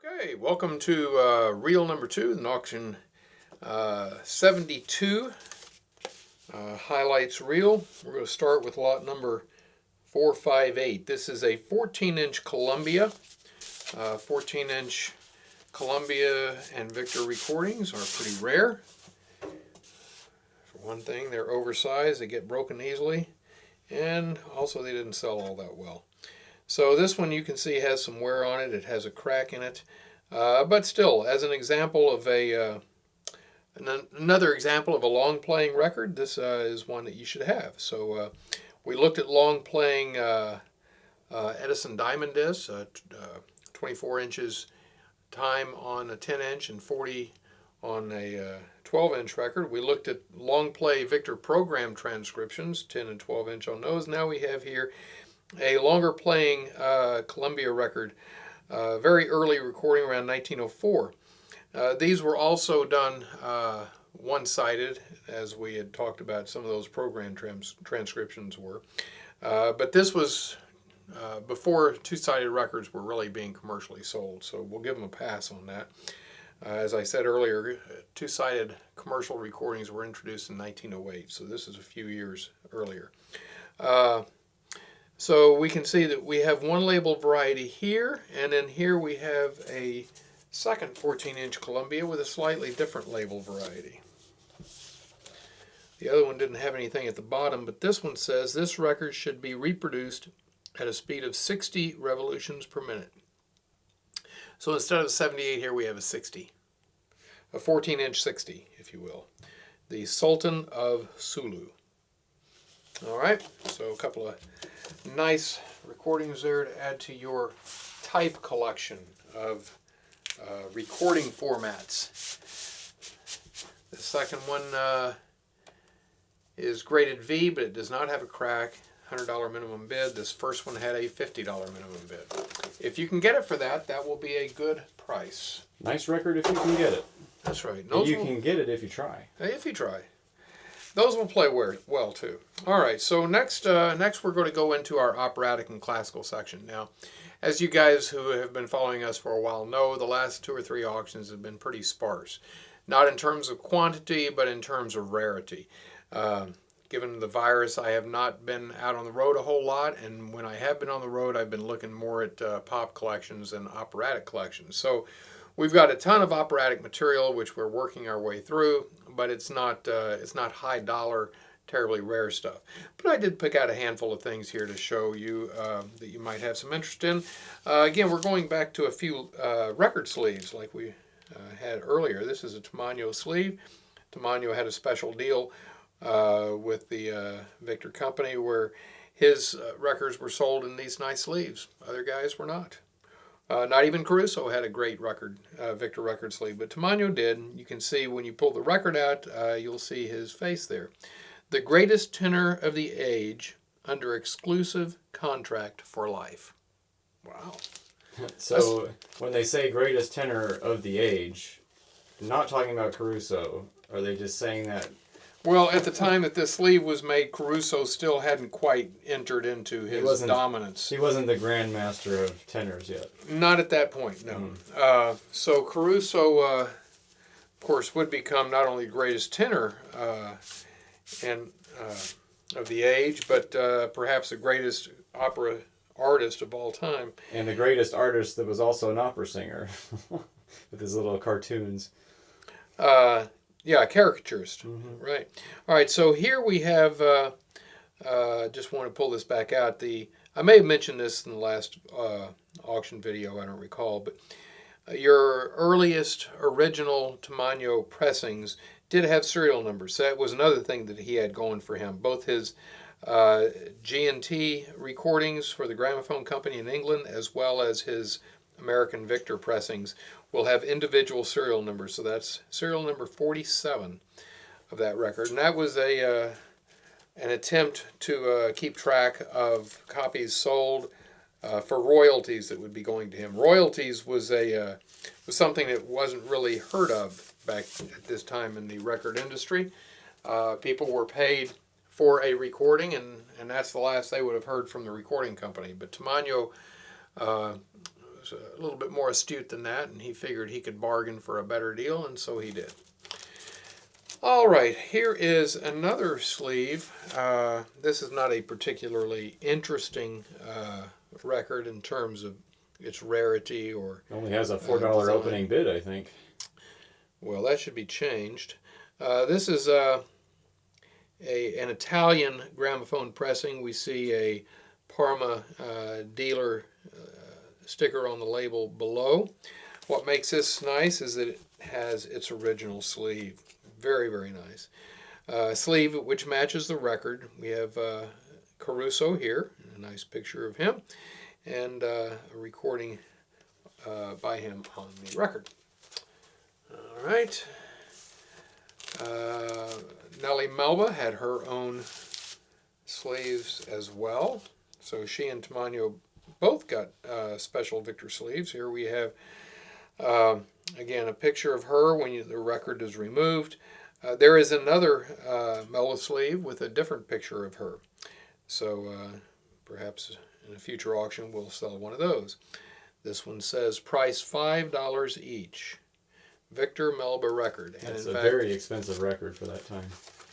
Okay, welcome to reel number 2, the Nauction 72 highlights reel. We're going to start with lot number 458. This is a 14-inch Columbia. 14-inch Columbia and Victor recordings are pretty rare. For one thing, they're oversized, they get broken easily, and also they didn't sell all that well. So this one you can see has some wear on it. It has a crack in it. But still, as an example of another example of a long playing record, this is one that you should have. So we looked at long playing Edison diamond discs, 24 inches time on a 10-inch and 40 on a 12-inch record. We looked at long play Victor program transcriptions, 10 and 12-inch on those. Now we have here a longer playing Columbia record, very early recording around 1904. These were also done one-sided, as we had talked about some of those program transcriptions were. But this was before two-sided records were really being commercially sold, so we'll give them a pass on that. As I said earlier, two-sided commercial recordings were introduced in 1908, so this is a few years earlier. So we can see that we have one label variety here, and then here we have a second 14-inch Columbia with a slightly different label variety. The other one didn't have anything at the bottom, but this one says this record should be reproduced at a speed of 60 revolutions per minute. So instead of 78 here, we have a 60. A 14-inch 60, if you will. The Sultan of Sulu. All right, so a couple of nice recordings there to add to your type collection of recording formats. The second one is graded V, but it does not have a crack. $100 minimum bid. This first one had a $50 minimum bid. If you can get it for that, that will be a good price. Nice record if you can get it. That's right. You can get it if you try. If you try. Those will play well too. All right, so next we're going to go into our operatic and classical section. Now, as you guys who have been following us for a while know, the last 2 or 3 auctions have been pretty sparse. Not in terms of quantity, but in terms of rarity. Given the virus, I have not been out on the road a whole lot, and when I have been on the road, I've been looking more at pop collections and operatic collections. So we've got a ton of operatic material which we're working our way through, but it's not high dollar, terribly rare stuff. But I did pick out a handful of things here to show you that you might have some interest in. Again, we're going back to a few record sleeves like we had earlier. This is a Tamano sleeve. Tamano had a special deal with the Victor company where his records were sold in these nice sleeves. Other guys were not. Not even Caruso had a great record, Victor record sleeve, but Tamano did. You can see when you pull the record out, you'll see his face there. The greatest tenor of the age under exclusive contract for life. Wow. So when they say greatest tenor of the age, not talking about Caruso, are they just saying that? Well, at the time that this sleeve was made, Caruso still hadn't quite entered into his dominance. He wasn't the grandmaster of tenors yet. Not at that point, no. So Caruso, of course, would become not only the greatest tenor of the age, but perhaps the greatest opera artist of all time. And the greatest artist that was also an opera singer with his little cartoons. Yeah, caricaturist, right. All right, so here we have, just want to pull this back out. I may have mentioned this in the last auction video, I don't recall, but your earliest original Tamano pressings did have serial numbers. So that was another thing that he had going for him. Both his G&T recordings for the gramophone company in England, as well as his American Victor pressings, will have individual serial numbers. So that's serial number 47 of that record. And that was an attempt to keep track of copies sold for royalties that would be going to him. Royalties was something that wasn't really heard of back at this time in the record industry. People were paid for a recording, and that's the last they would have heard from the recording company. But Tamano was a little bit more astute than that, and he figured he could bargain for a better deal, and so he did. All right, here is another sleeve. This is not a particularly interesting record in terms of its rarity or It only has a $4 opening bid, I think. Well, that should be changed. This is an Italian gramophone pressing. We see a Parma dealer sticker on the label below. What makes this nice is that it has its original sleeve. Very, very nice. Sleeve which matches the record. We have Caruso here, a nice picture of him, and a recording by him on the record. All right. Nellie Melba had her own sleeves as well. So she and Tamano both got special Victor sleeves. Here we have, again, a picture of her when the record is removed. There is another Melba sleeve with a different picture of her. So perhaps in a future auction we'll sell one of those. This one says price $5 each. Victor Melba record. And That's in a fact, very expensive record for that time.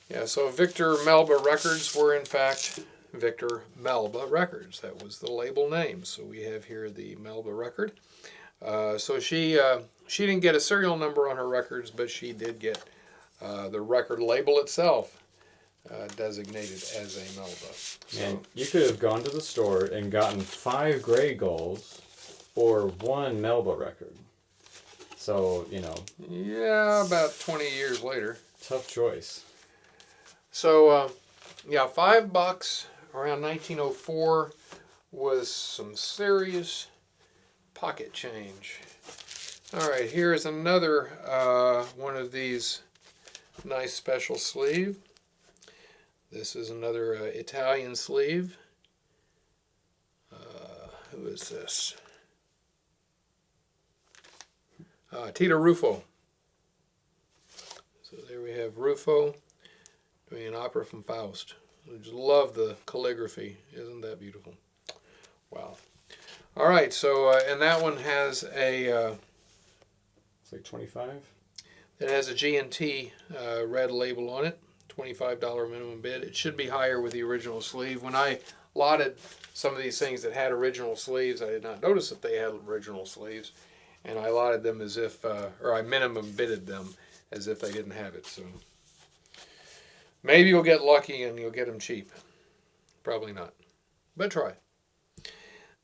Yeah, so Victor Melba records were in fact Victor Melba records. That was the label name. So we have here the Melba record. So she didn't get a serial number on her records, but she did get the record label itself designated as a Melba. So, And you could have gone to the store and gotten 5 Grey Gulls or 1 Melba record. So, yeah, about 20 years later. tough choice. So, yeah, $5 around 1904 was some serious pocket change. All right, here's another one of these nice special sleeve. This is another Italian sleeve. Who is this? Tito Ruffo. So there we have Ruffo doing an opera from Faust. I just love the calligraphy. Isn't that beautiful? Wow. All right, so and that one has a It's like 25. it has a G&T red label on it. $25 minimum bid. It should be higher with the original sleeve. When I lotted some of these things that had original sleeves, I did not notice that they had original sleeves, and I lotted them as if, or I minimum bidded them as if they didn't have it. So maybe you'll get lucky and you'll get them cheap. Probably not, but try.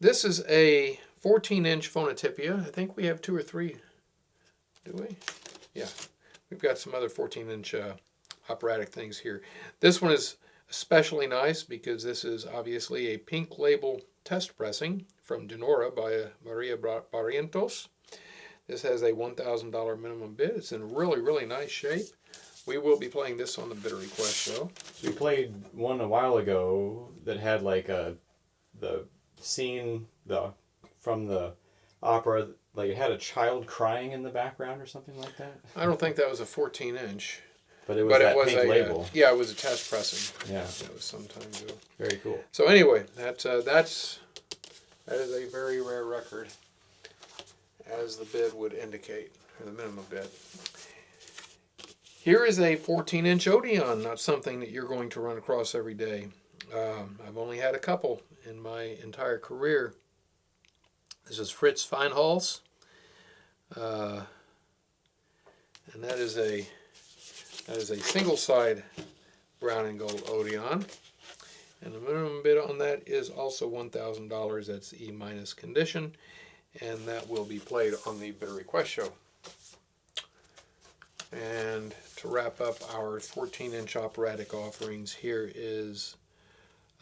This is a 14-inch Phonotypia. I think we have 2 or 3. Do we? Yeah, we've got some other 14-inch operatic things here. This one is especially nice because this is obviously a pink label test pressing from Dinora by Maria Barrientos. This has a $1,000 minimum bid. It's in really, really nice shape. We will be playing this on the Bidder Request show. We played one a while ago that had like the scene from the opera, like it had a child crying in the background or something like that. I don't think that was a 14-inch. But it was that pink label. Yeah, it was a test pressing. Yeah. That was some time ago. Very cool. So anyway, that is a very rare record, as the bid would indicate, or the minimum bid. Here is a 14-inch Odeon, not something that you're going to run across every day. I've only had a couple in my entire career. This is Fritz Feinholz, and that is a single side brown and gold Odeon, and the minimum bid on that is also $1,000. That's E- condition, and that will be played on the Bidder Request show. And to wrap up our 14-inch operatic offerings, here is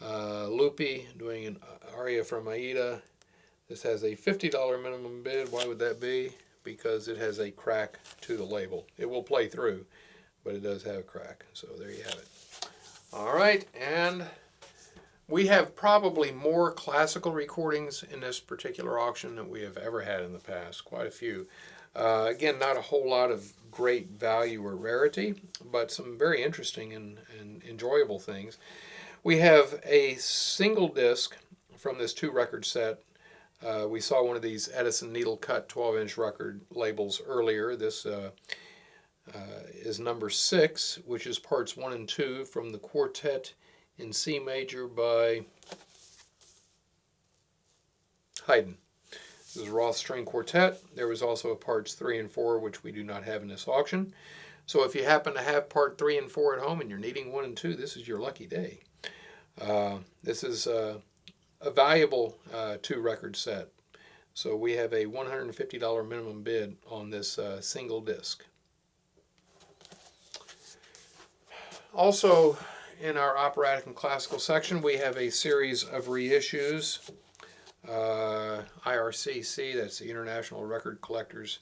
Lupi doing an aria from Aida. This has a $50 minimum bid. Why would that be? Because it has a crack to the label. It will play through, but it does have a crack. So there you have it. All right, and we have probably more classical recordings in this particular auction than we have ever had in the past. Quite a few. Again, not a whole lot of great value or rarity, but some very interesting and enjoyable things. We have a single disc from this 2-record set We saw one of these Edison needle cut 12-inch record labels earlier. This is number 6, which is parts 1 and 2 from the quartet in C major by Haydn. This is a Roth string quartet. There was also a parts 3 and 4, which we do not have in this auction. So if you happen to have part 3 and 4 at home and you're needing 1 and 2, this is your lucky day. This is a valuable 2-record set. So we have a $150 minimum bid on this single disc. Also, in our operatic and classical section, we have a series of reissues. IRCC, that's the International Record Collectors.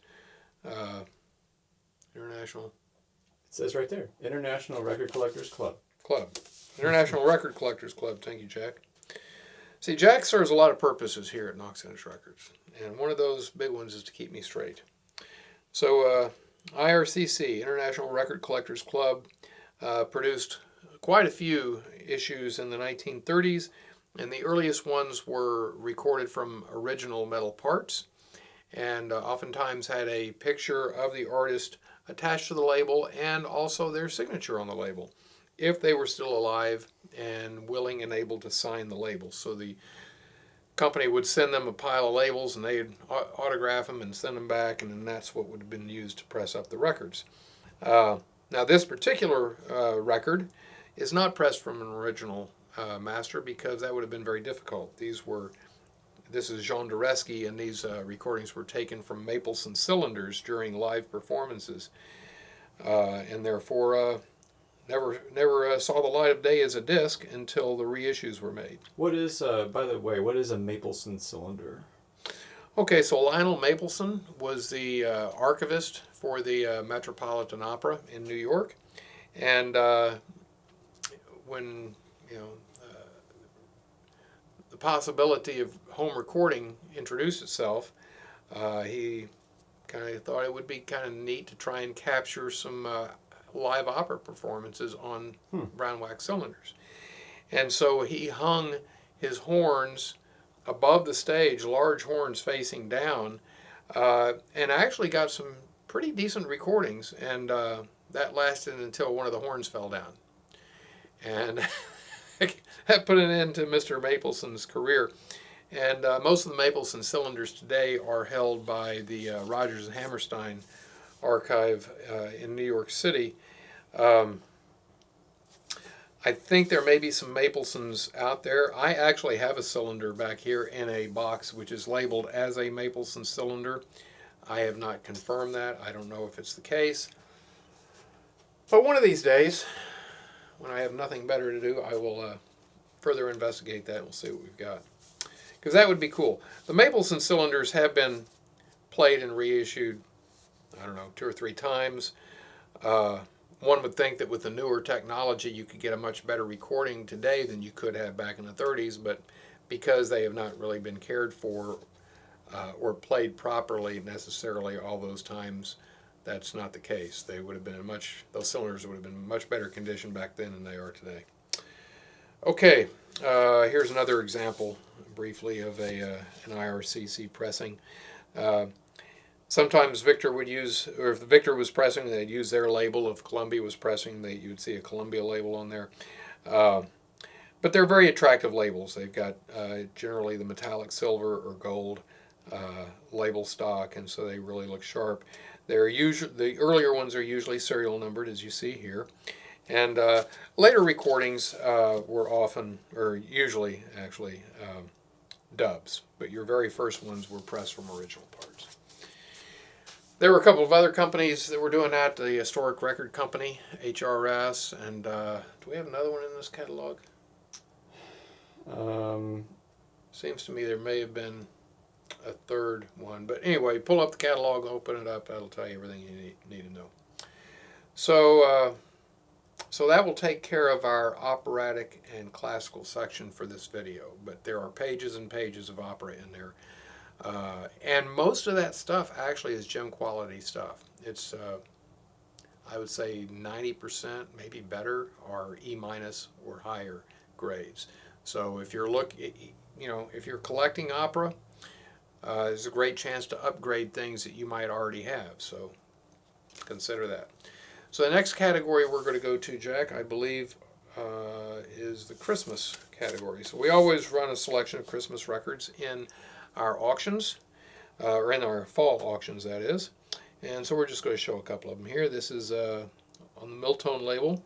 International. It says right there, International Record Collectors Club. International Record Collectors Club. Thank you, Jack. See, Jack serves a lot of purposes here at Nauction Records, and one of those big ones is to keep me straight. So, IRCC, International Record Collectors Club, produced quite a few issues in the 1930s, and the earliest ones were recorded from original metal parts, and oftentimes had a picture of the artist attached to the label and also their signature on the label, if they were still alive and willing and able to sign the label. So the company would send them a pile of labels and they'd autograph them and send them back, and then that's what would have been used to press up the records. Now this particular record is not pressed from an original master, because that would have been very difficult. This is Jean Dureski, and these recordings were taken from Mapleson cylinders during live performances, and therefore never saw the light of day as a disc until the reissues were made. What is, by the way, what is a Mapleson cylinder? Okay, so Lionel Mapleson was the archivist for the Metropolitan Opera in New York, and when the possibility of home recording introduced itself, he kind of thought it would be kind of neat to try and capture some live opera performances on brown wax cylinders. And so he hung his horns above the stage, large horns facing down, and actually got some pretty decent recordings, and that lasted until one of the horns fell down. And that put an end to Mr. Mapleson's career. And most of the Mapleson cylinders today are held by the Rodgers and Hammerstein archive in New York City. I think there may be some Maplesons out there. I actually have a cylinder back here in a box which is labeled as a Mapleson cylinder. I have not confirmed that. I don't know if it's the case. But one of these days, when I have nothing better to do, I will further investigate that and we'll see what we've got. Because that would be cool. The Mapleson cylinders have been played and reissued, I don't know, 2 or 3 times. One would think that with the newer technology you could get a much better recording today than you could have back in the 30s, but because they have not really been cared for or played properly necessarily all those times, that's not the case. They would have been those cylinders would have been in much better condition back then than they are today. Okay, here's another example, briefly, of an IRCC pressing. Sometimes Victor would use, or if Victor was pressing, they'd use their label. If Columbia was pressing, you'd see a Columbia label on there. But they're very attractive labels. They've got generally the metallic silver or gold label stock, and so they really look sharp. The earlier ones are usually serial numbered, as you see here. And later recordings were often, or usually actually, dubs. But your very first ones were pressed from original parts. There were a couple of other companies that were doing that. The Historic Record Company, HRS, and do we have another one in this catalog? Seems to me there may have been a third one. But anyway, pull up the catalog, open it up. That'll tell you everything you need to know. So that will take care of our operatic and classical section for this video. But there are pages and pages of opera in there. And most of that stuff actually is gem quality stuff. It's, I would say 90%, maybe better, are E- or higher grades. So if you're if you're collecting opera, It's a great chance to upgrade things that you might already have, so consider that. So the next category we're going to go to, Jack, I believe, is the Christmas category. So we always run a selection of Christmas records in our auctions, or in our fall auctions, that is. And so we're just going to show a couple of them here. This is on the Miltone label.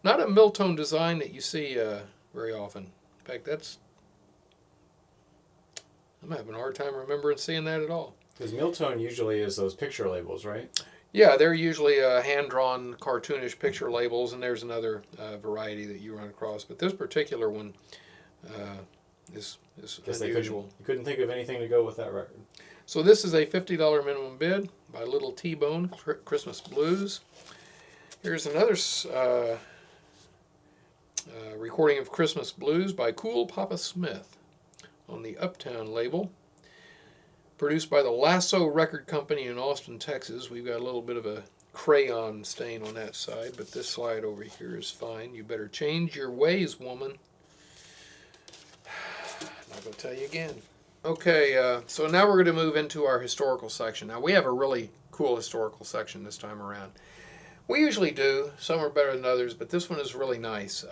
Not a Miltone design that you see very often. In fact, I'm having a hard time remembering seeing that at all. Because Miltone usually is those picture labels, right? Yeah, they're usually hand-drawn, cartoonish picture labels, and there's another variety that you run across. But this particular one is unusual. You couldn't think of anything to go with that record. So this is a $50 minimum bid by Little T-Bone, Christmas Blues. Here's another recording of Christmas Blues by Cool Papa Smith on the Uptown label. Produced by the Lasso Record Company in Austin, Texas. We've got a little bit of a crayon stain on that side, but this slide over here is fine. You better change your ways, woman. Not going to tell you again. Okay, so now we're going to move into our historical section. Now, we have a really cool historical section this time around. We usually do. Some are better than others, but this one is really nice.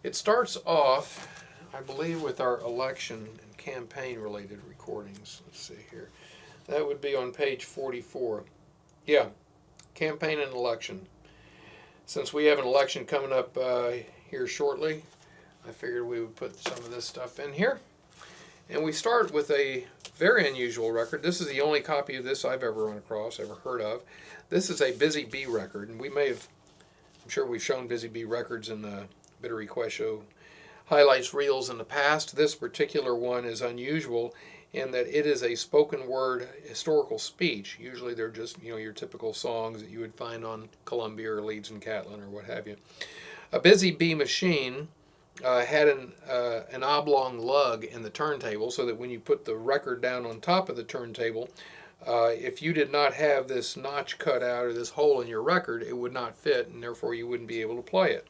It starts off, I believe, with our election and campaign-related recordings. Let's see here. That would be on page 44. Yeah, campaign and election. Since we have an election coming up here shortly, I figured we would put some of this stuff in here. And we start with a very unusual record. This is the only copy of this I've ever run across, ever heard of. This is a Busy Bee record, and I'm sure we've shown Busy Bee records in the Bitter Request Show highlights reels in the past. This particular one is unusual in that it is a spoken word historical speech. Usually they're just, your typical songs that you would find on Columbia or Leeds and Catlin or what have you. A Busy Bee machine had an oblong lug in the turntable so that when you put the record down on top of the turntable, if you did not have this notch cut out or this hole in your record, it would not fit, and therefore you wouldn't be able to play it.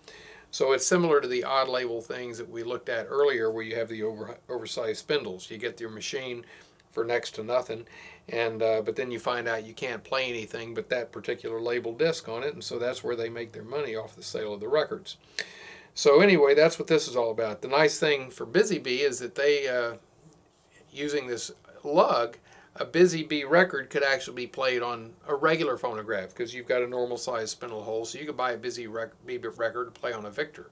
So it's similar to the odd label things that we looked at earlier where you have the oversized spindles. You get your machine for next to nothing, and but then you find out you can't play anything but that particular label disc on it, and so that's where they make their money off the sale of the records. So anyway, that's what this is all about. The nice thing for Busy Bee is that they, using this lug, a Busy Bee record could actually be played on a regular phonograph because you've got a normal size spindle hole, so you could buy a Busy Bee record to play on a Victor.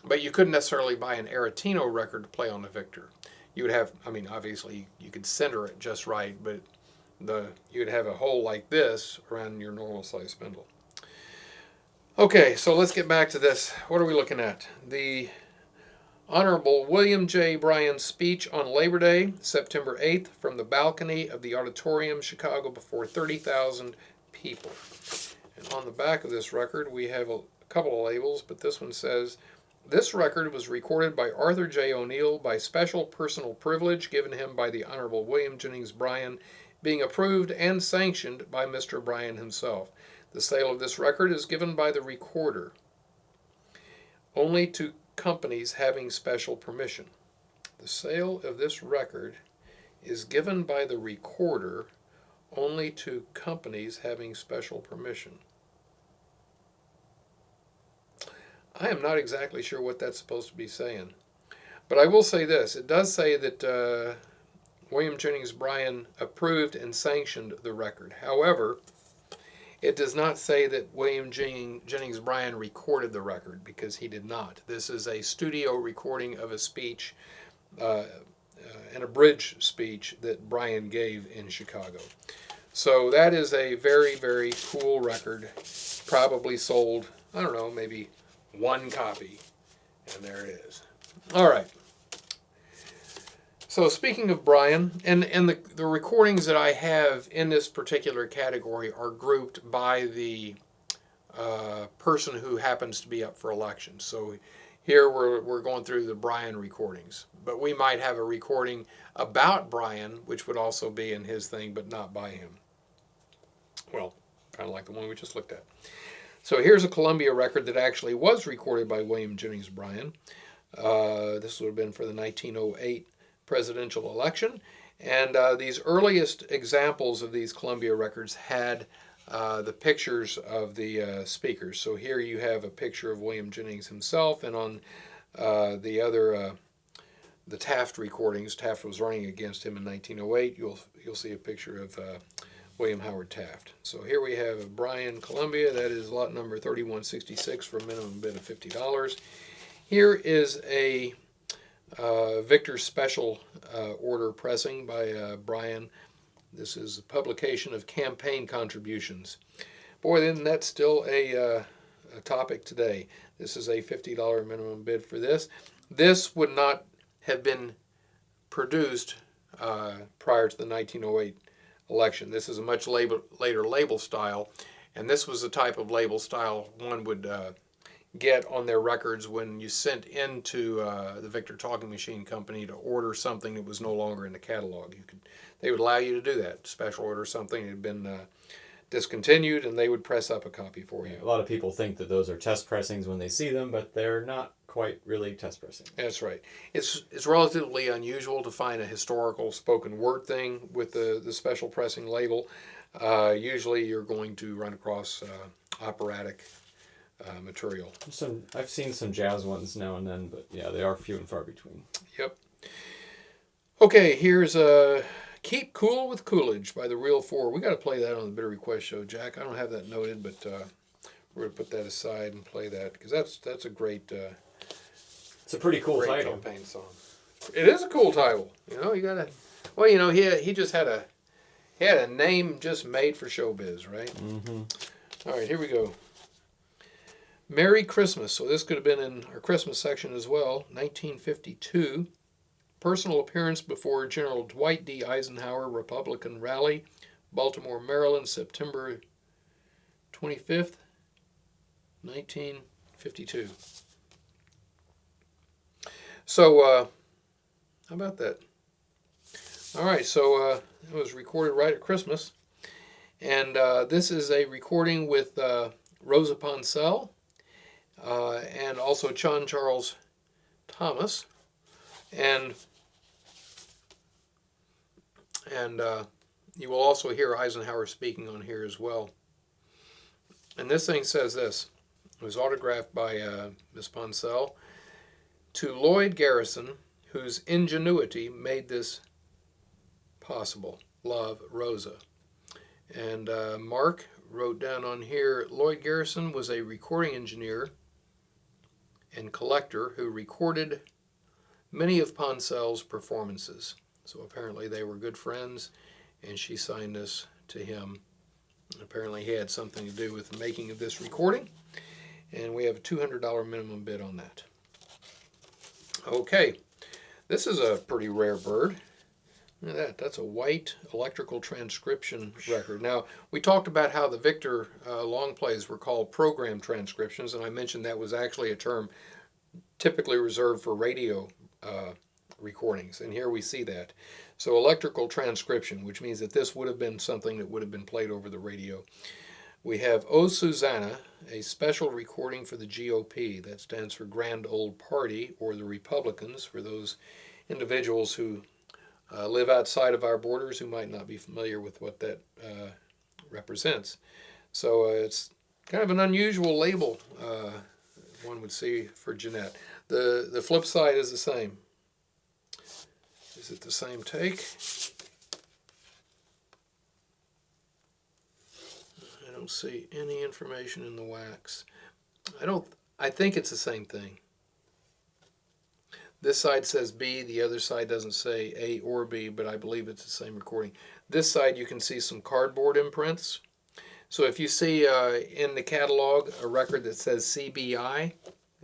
But you couldn't necessarily buy an Aretino record to play on a Victor. You would have, obviously you could center it just right, but you would have a hole like this around your normal size spindle. Okay, so let's get back to this. What are we looking at? The Honorable William J. Bryan's speech on Labor Day, September 8th, from the balcony of the Auditorium, Chicago, before 30,000 people. And on the back of this record, we have a couple of labels, but this one says, this record was recorded by Arthur J. O'Neill by special personal privilege given him by the Honorable William Jennings Bryan, being approved and sanctioned by Mr. Bryan himself. The sale of this record is given by the recorder only to companies having special permission. The sale of this record is given by the recorder only to companies having special permission. I am not exactly sure what that's supposed to be saying. But I will say this. It does say that William Jennings Bryan approved and sanctioned the record. However, it does not say that William Jennings Bryan recorded the record, because he did not. This is a studio recording of a speech, an abridged speech that Bryan gave in Chicago. So that is a very, very cool record. Probably sold, I don't know, maybe one copy. And there it is. All right. So speaking of Bryan, and the recordings that I have in this particular category are grouped by the person who happens to be up for election. So here we're going through the Bryan recordings. But we might have a recording about Bryan, which would also be in his thing, but not by him. Well, kind of like the one we just looked at. So here's a Columbia record that actually was recorded by William Jennings Bryan. This would have been for the 1908 presidential election, And these earliest examples of these Columbia records had the pictures of the speakers. So here you have a picture of William Jennings himself, and on the other, the Taft recordings, Taft was running against him in 1908. You'll see a picture of William Howard Taft. So here we have a Bryan Columbia. That is lot number 3166 for a minimum bid of $50. Here is a Victor Special order pressing by Bryan. This is a publication of campaign contributions. Boy, then that's still a topic today. This is a $50 minimum bid for this. This would not have been produced prior to the 1908 election. This is a much later label style, and this was the type of label style one would get on their records when you sent into the Victor Talking Machine Company to order something that was no longer in the catalog. They would allow you to do that, special order something that had been discontinued, and they would press up a copy for you. A lot of people think that those are test pressings when they see them, but they're not quite really test pressings. That's right. It's relatively unusual to find a historical spoken word thing with the special pressing label. Usually you're going to run across operatic material. I've seen some jazz ones now and then, but yeah, they are few and far between. Yep. Okay, here's Keep Cool with Coolidge by the Real Four. We got to play that on the Bitter Request show, Jack. I don't have that noted, but we're going to put that aside and play that because that's a great. It's a pretty cool great title. Campaign song. It is a cool title. You know, you gotta. Well, you know, he just had a name just made for showbiz, right? Mm-hmm. All right, here we go. Merry Christmas. So this could have been in our Christmas section as well. 1952. Personal appearance before General Dwight D. Eisenhower, Republican rally, Baltimore, Maryland, September 25th, 1952. So, how about that? All right, so it was recorded right at Christmas. And this is a recording with Rosa Ponsell and also John Charles Thomas. And you will also hear Eisenhower speaking on here as well. And this thing says this. It was autographed by Miss Ponsell. To Lloyd Garrison, whose ingenuity made this possible. Love, Rosa. And Mark wrote down on here, Lloyd Garrison was a recording engineer and collector who recorded many of Ponsell's performances. So apparently they were good friends, and she signed this to him. Apparently he had something to do with the making of this recording, and we have a $200 minimum bid on that. Okay, this is a pretty rare bird. Look at that. That's a white electrical transcription record. Now, we talked about how the Victor long plays were called program transcriptions, and I mentioned that was actually a term typically reserved for radio recordings, and here we see that. So electrical transcription, which means that this would have been something that would have been played over the radio. We have O Susanna, a special recording for the GOP. That stands for Grand Old Party, or the Republicans, for those individuals who live outside of our borders who might not be familiar with what that represents. So it's kind of an unusual label one would see for Jeanette. The flip side is the same. Is it the same take? I don't see any information in the wax. I think it's the same thing. This side says B, the other side doesn't say A or B, but I believe it's the same recording. This side you can see some cardboard imprints. So if you see in the catalog a record that says CBI,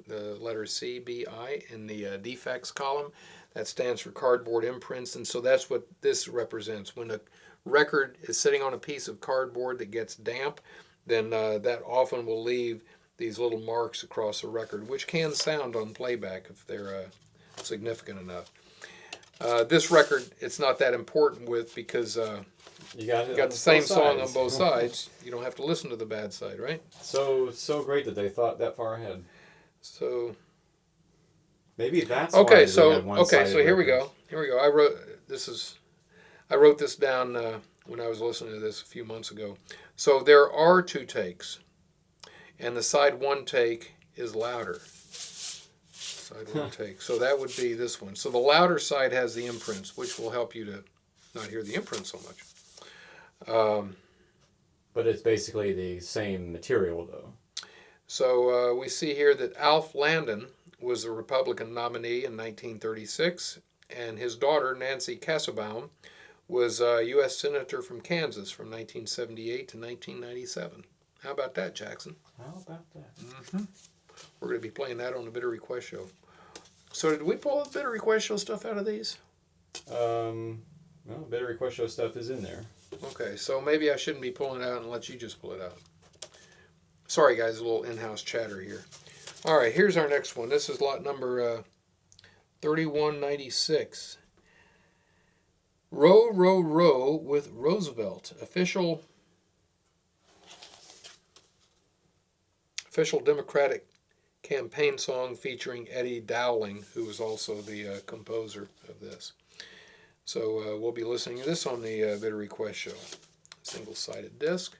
the letter CBI in the defects column, that stands for cardboard imprints, and so that's what this represents. When a record is sitting on a piece of cardboard that gets damp, then that often will leave these little marks across the record, which can sound on playback if they're significant enough. This record, it's not that important with because you got the same song on both sides. You don't have to listen to the bad side, right? So great that they thought that far ahead. So maybe that's okay. why So they had one-sided so here we records. go. Here we go. I wrote this is I wrote this down when I was listening to this a few months ago. So there are two takes, and the side one take is louder. Side one take. So that would be this one. So the louder side has the imprints, which will help you to not hear the imprint so much. But it's basically the same material, though. So we see here that Alf Landon was a Republican nominee in 1936, and his daughter, Nancy Kassebaum, was a U.S. Senator from Kansas from 1978 to 1997. How about that, Jackson? How about that? Mm-hmm. We're going to be playing that on the Bitter Request Show. So did we pull the Bitter Request Show stuff out of these? Well, Bitter Request Show stuff is in there. Okay, so maybe I shouldn't be pulling it out and let you just pull it out. Sorry, guys, a little in-house chatter here. All right, here's our next one. This is lot number 3196. Row, Row, Row with Roosevelt. Official Democratic campaign song featuring Eddie Dowling, who was also the composer of this. So we'll be listening to this on the Bitter Request Show. Single-sided disc.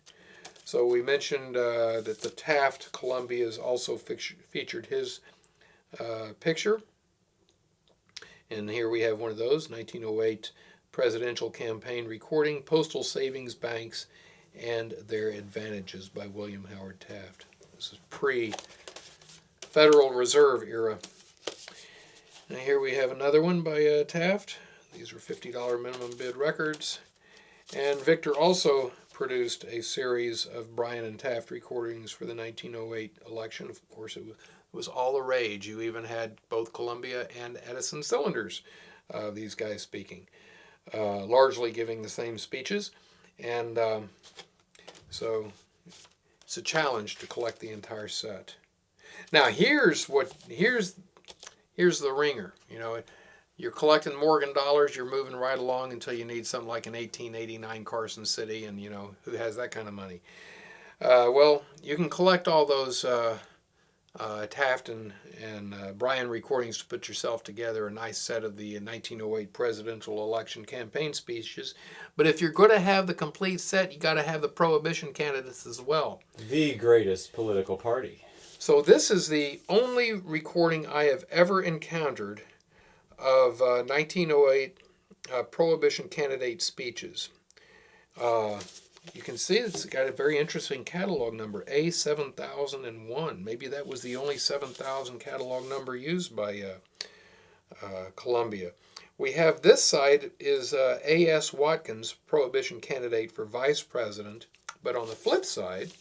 So we mentioned that the Taft Columbia's also featured his picture. And here we have one of those, 1908 presidential campaign recording, Postal Savings Banks and Their Advantages by William Howard Taft. This is pre-Federal Reserve era. And here we have another one by Taft. These are $50 minimum bid records. And Victor also produced a series of Bryan and Taft recordings for the 1908 election. Of course, it was all the rage. You even had both Columbia and Edison cylinders, these guys speaking, largely giving the same speeches. And so it's a challenge to collect the entire set. Now, here's the ringer. You know, you're collecting Morgan dollars, you're moving right along until you need something like an 1889 Carson City, and, you know, who has that kind of money? Well, you can collect all those Taft and Bryan recordings to put yourself together a nice set of the 1908 presidential election campaign speeches. But if you're going to have the complete set, you got to have the Prohibition candidates as well. The greatest political party. So this is the only recording I have ever encountered of 1908 Prohibition candidate speeches. You can see it's got a very interesting catalog number, A7001. Maybe that was the only 7000 catalog number used by Columbia. We have this side is A.S. Watkins, Prohibition candidate for vice president. But on the flip side,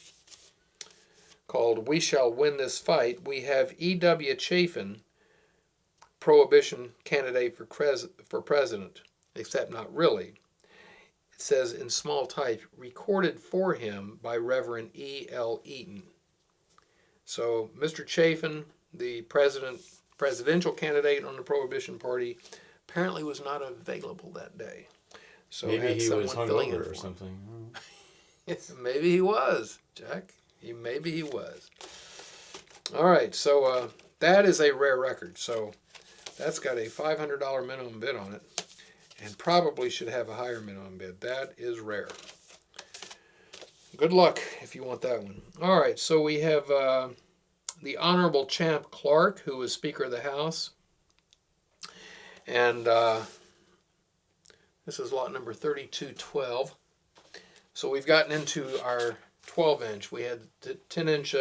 called We Shall Win This Fight, we have E.W. Chafin, Prohibition candidate for president, except not really. It says in small type, recorded for him by Reverend E.L. Eaton. So Mr. Chafin, the presidential candidate on the Prohibition Party, apparently was not available that day. So maybe he was hungover or something. Maybe he was, Jack. Maybe he was. All right, so that is a rare record. So that's got a $500 minimum bid on it, and probably should have a higher minimum bid. That is rare. Good luck if you want that one. All right, so we have the Honorable Champ Clark, who was Speaker of the House. And this is lot number 3212. So we've gotten into our 12-inch. We had the 10-inch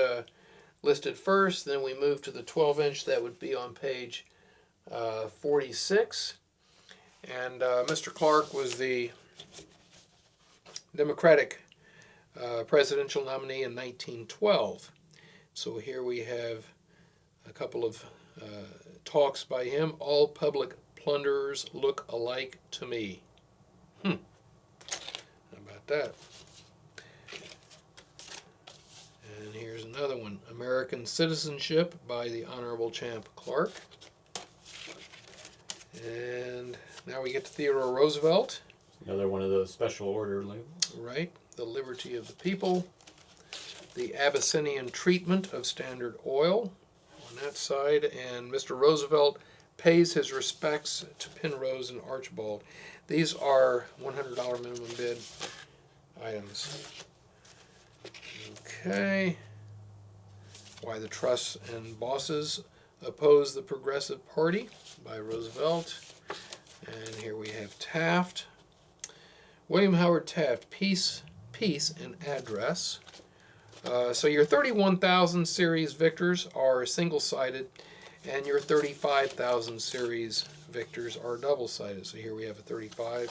listed first, then we moved to the 12-inch. That would be on page 46. And Mr. Clark was the Democratic presidential nominee in 1912. So here we have a couple of talks by him. All public plunderers look alike to me. How about that? And here's another one. American Citizenship by the Honorable Champ Clark. And now we get to Theodore Roosevelt. Another one of those special order labels. Right. The Liberty of the People. The Abyssinian treatment of Standard Oil on that side. And Mr. Roosevelt pays his respects to Penrose and Archibald. These are $100 minimum bid items. Okay. Why the Trusts and Bosses Oppose the Progressive Party by Roosevelt. And here we have Taft. William Howard Taft, Peace, and Address. So your 31,000 series Victors are single-sided, and your 35,000 series Victors are double-sided. So here we have a 35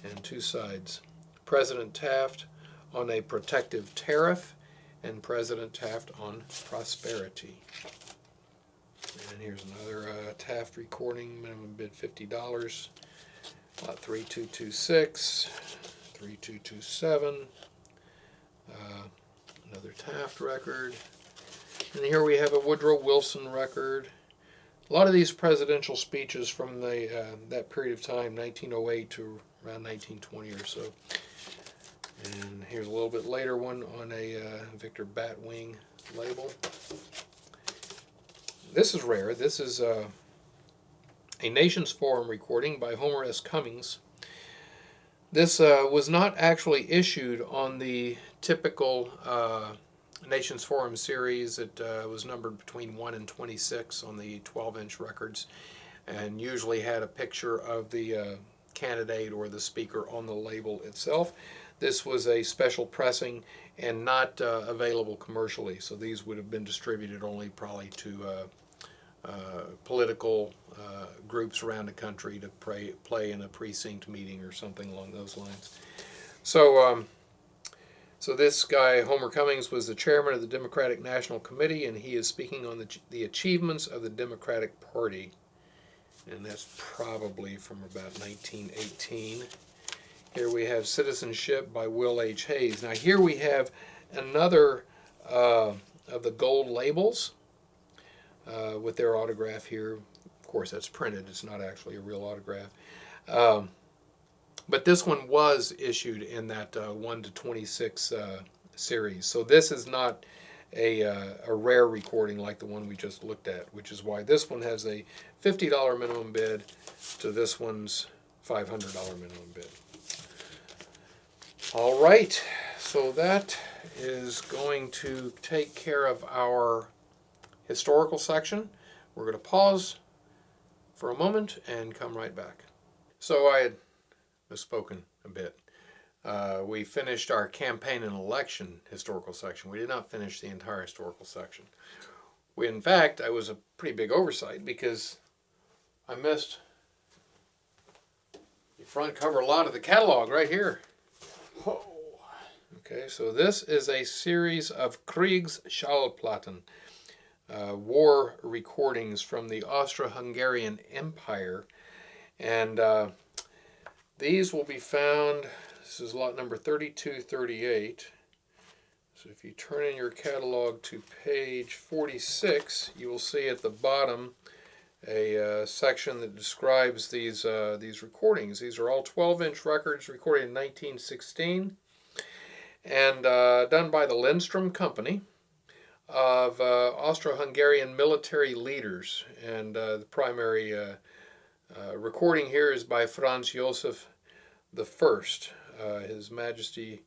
and two sides. President Taft on a protective tariff, and President Taft on prosperity. And here's another Taft recording, minimum bid $50. Lot 3226, 3227. Another Taft record. And here we have a Woodrow Wilson record. A lot of these presidential speeches from that period of time, 1908 to around 1920 or so. And here's a little bit later one on a Victor Batwing label. This is rare. This is a Nations Forum recording by Homer S. Cummings. This was not actually issued on the typical Nations Forum series. It was numbered between 1 and 26 on the 12-inch records, and usually had a picture of the candidate or the speaker on the label itself. This was a special pressing and not available commercially, so these would have been distributed only probably to political groups around the country to play in a precinct meeting or something along those lines. So, so this guy, Homer Cummings, was the chairman of the Democratic National Committee, and he is speaking on the achievements of the Democratic Party. And that's probably from about 1918. Here we have Citizenship by Will H. Hayes. Now here we have another of the gold labels with their autograph here. Of course, that's printed. It's not actually a real autograph. But this one was issued in that 1 to 26 series. So this is not a rare recording like the one we just looked at, which is why this one has a $50 minimum bid to this one's $500 minimum bid. All right, so that is going to take care of our historical section. We're going to pause for a moment and come right back. So I had misspoken a bit. We finished our campaign and election historical section. We did not finish the entire historical section. In fact, I was a pretty big oversight because I missed the front cover a lot of the catalog right here. Oh. Okay, so this is a series of Kriegsschallplatten, war recordings from the Austro-Hungarian Empire, and these will be found. This is lot number 3238. So if you turn in your catalog to page 46, you will see at the bottom a section that describes these recordings. These are all 12-inch records recorded in 1916 and done by the Lindstrom Company of Austro-Hungarian military leaders. And the primary recording here is by Franz Josef I, His Majesty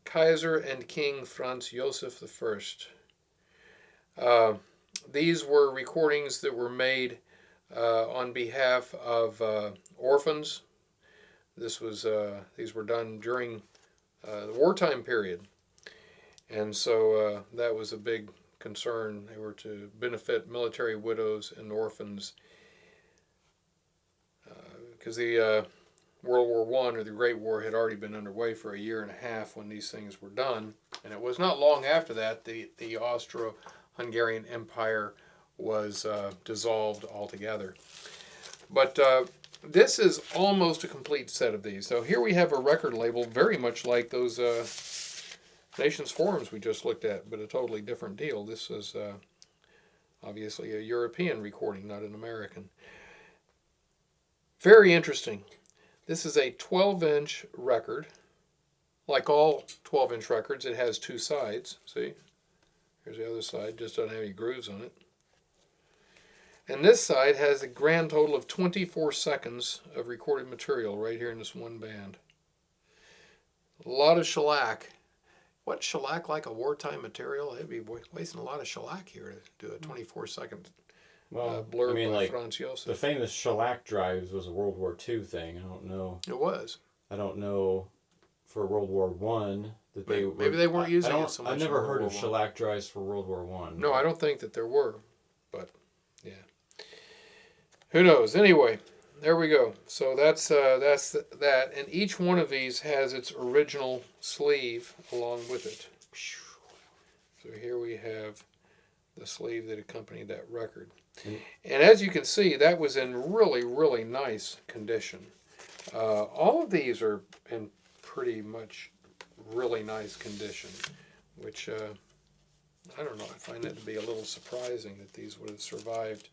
Kaiser and King Franz Josef I. These were recordings that were made on behalf of orphans. These were done during the wartime period, and so that was a big concern. They were to benefit military widows and orphans because the World War I, or the Great War, had already been underway for a year and a half when these things were done, and it was not long after that the Austro-Hungarian Empire was dissolved altogether. But this is almost a complete set of these. So here we have a record label very much like those Nations Forums we just looked at, but a totally different deal. This is obviously a European recording, not an American. Very interesting. This is a 12-inch record. Like all 12-inch records, it has two sides. See? Here's the other side. Just doesn't have any grooves on it. And this side has a grand total of 24 seconds of recorded material right here in this one band. A lot of shellac. What, shellac like a wartime material? They'd be wasting a lot of shellac here to do a 24-second blurb I mean, by like, Franz Josef. the famous shellac drives was a World War II thing. I don't know. It was. I don't know for World War One that they Maybe they weren't using it so much. I never in heard World of War I. shellac drives for World War One. No, I don't think that there were, but yeah. Who knows? Anyway, there we go. So that's that, and each one of these has its original sleeve along with it. So here we have the sleeve that accompanied that record. And as you can see, that was in really, really nice condition. All of these are in pretty much really nice condition, which I don't know. I find that to be a little surprising that these would have survived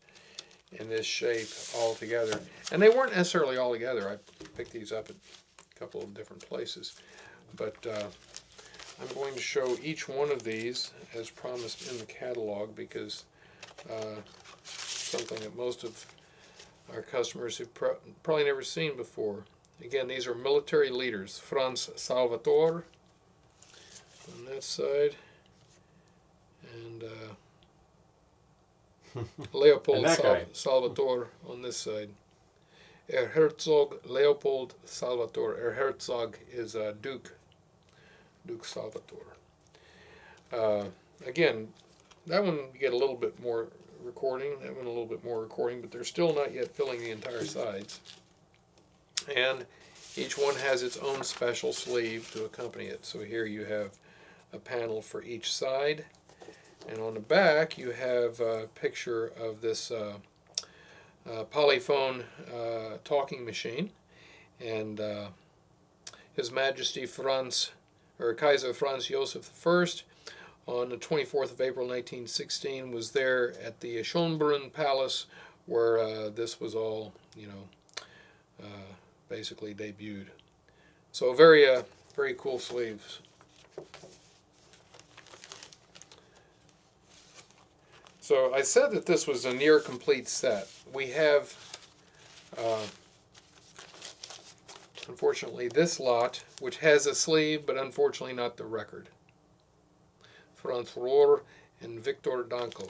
in this shape all together. And they weren't necessarily all together. I picked these up at a couple of different places. But I'm going to show each one of these as promised in the catalog because something that most of our customers have probably never seen before. Again, these are military leaders. Franz Salvatore on that side, and Leopold and Salvatore on this side. Herzog Leopold Salvatore. Herzog is Duke Salvatore. Again, that one you get a little bit more recording, that one a little bit more recording, but they're still not yet filling the entire sides. And each one has its own special sleeve to accompany it. So here you have a panel for each side, and on the back you have a picture of this polyphone talking machine, and His Majesty Kaiser Franz Josef I on the 24th of April 1916 was there at the Schönbrunn Palace where this was all, basically debuted. So very cool sleeves. So I said that this was a near complete set. We have, unfortunately, this lot, which has a sleeve, but unfortunately not the record. Franz Rohr and Viktor Danko.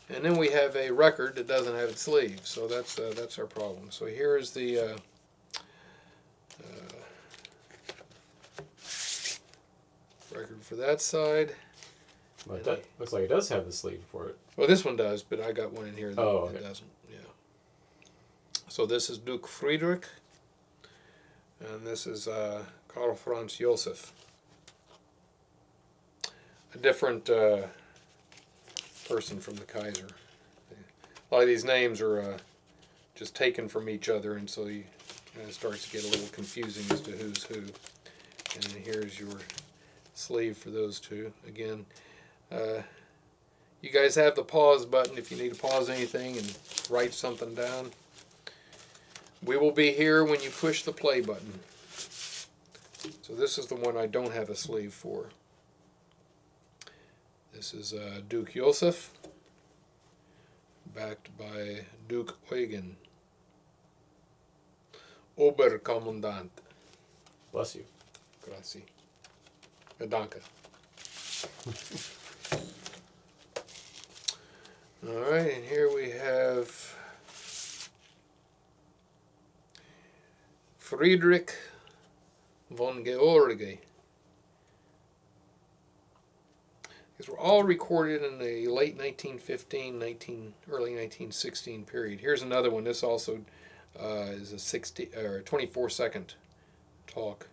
And then we have a record that doesn't have its sleeve, so that's our problem. So here is the record for that side. But that looks like it does have the sleeve for it. Well, this one does, but I got one in here that okay. doesn't. Yeah. So this is Duke Friedrich, and this is Karl Franz Josef. A different person from the Kaiser. A lot of these names are just taken from each other, and so it starts to get a little confusing as to who's who. And then here's your sleeve for those two. Again, you guys have the pause button if you need to pause anything and write something down. We will be here when you push the play button. So this is the one I don't have a sleeve for. This is Duke Josef, backed by Duke Eugen, Oberkommandant. Bless you. Grazie. Danke. All right, and here we have Friedrich von George. These were all recorded in the late 1915, early 1916 period. Here's another one. This also is a 24-second talk.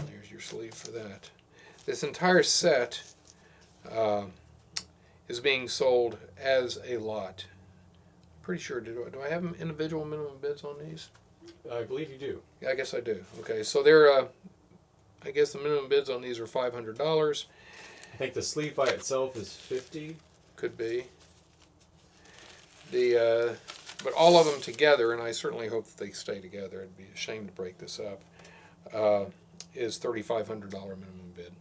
There's your sleeve for that. This entire set is being sold as a lot. Pretty sure. Do I have individual minimum bids on these? I believe you do. Yeah, I guess I do. Okay, so they're, I guess the minimum bids on these are $500. I think the sleeve by itself is $50. Could be. But all of them together, and I certainly hope that they stay together. It'd be a shame to break this up. is $3,500 minimum bid.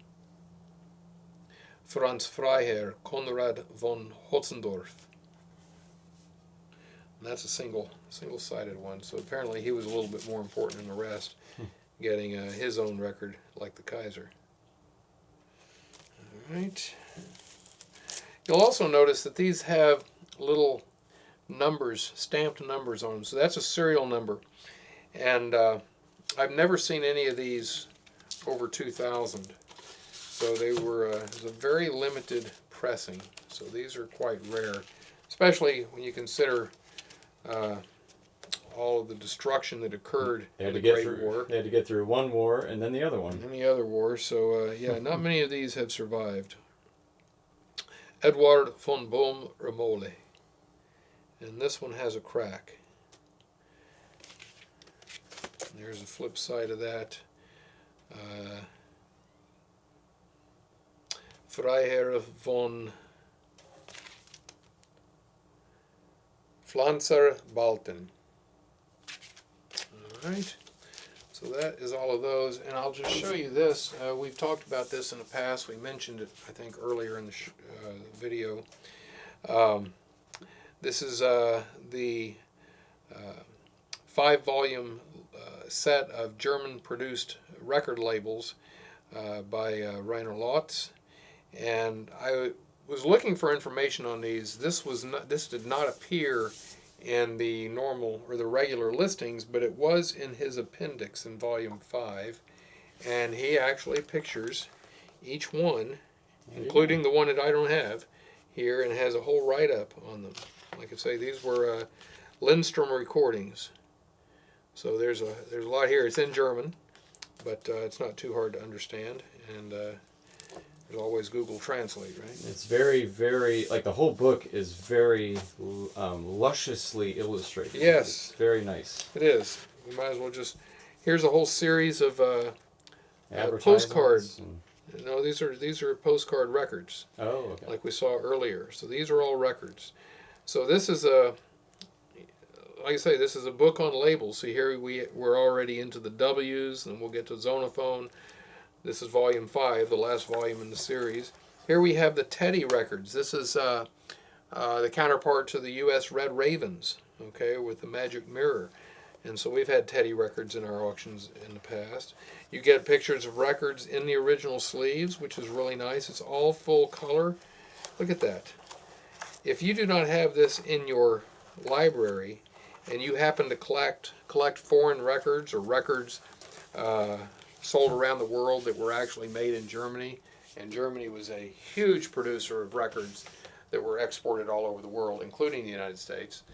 Franz Freiherr, Konrad von Hotzendorf. And that's a single-sided one. So apparently he was a little bit more important than the rest, getting his own record like the Kaiser. All right. You'll also notice that these have little numbers, stamped numbers on them. So that's a serial number. And I've never seen any of these over 2,000. So they were it was a very limited pressing. So these are quite rare, especially when you consider all of the destruction that occurred in the Great War. They had to get through one war and then the other one. And the other war. So yeah, not many of these have survived. Eduard von Bohm Remole. And this one has a crack. There's a flip side of that. Freiherr von Pflanzer Balten. All right. So that is all of those, and I'll just show you this. We've talked about this in the past. We mentioned it, I think, earlier in the video. This is the 5-volume set of German-produced record labels by Rainer Lotz, and I was looking for information on these. This did not appear in the normal or the regular listings, but it was in his appendix in volume 5, and he actually pictures each one, including the one that I don't have here, and has a whole write-up on them. Like I say, these were Lindstrom recordings. So there's a lot here. It's in German, but it's not too hard to understand, and there's always Google Translate, right? It's very, very, like the whole book is very lusciously illustrated. Yes. It's very nice. It is. We might as well just, here's a whole series of Postcards. No, these are postcard records. Oh, okay. Like we saw earlier. So these are all records. So this is like I say, this is a book on labels. See here we're already into the W's, and we'll get to Zonophone. This is volume 5, the last volume in the series. Here we have the Teddy records. This is the counterpart to the U.S. Red Ravens, okay, with the magic mirror. And so we've had Teddy records in our auctions in the past. You get pictures of records in the original sleeves, which is really nice. It's all full color. Look at that. If you do not have this in your library, and you happen to collect foreign records or records sold around the world that were actually made in Germany, and Germany was a huge producer of records that were exported all over the world, including the United States,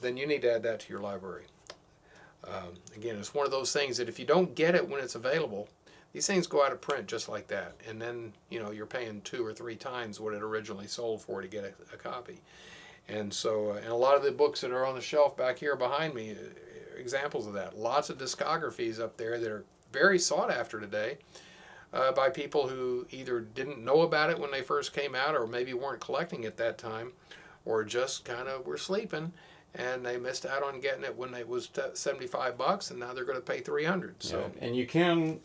then you need to add that to your library. Again, it's one of those things that if you don't get it when it's available, these things go out of print just like that, and then you're paying 2 or 3 times what it originally sold for to get a copy. And so, and a lot of the books that are on the shelf back here behind me, examples of that. Lots of discographies up there that are very sought after today by people who either didn't know about it when they first came out, or maybe weren't collecting at that time, or just kind of were sleeping and they missed out on getting it when it was $75, and now they're going to pay $300. So, yeah. And you can,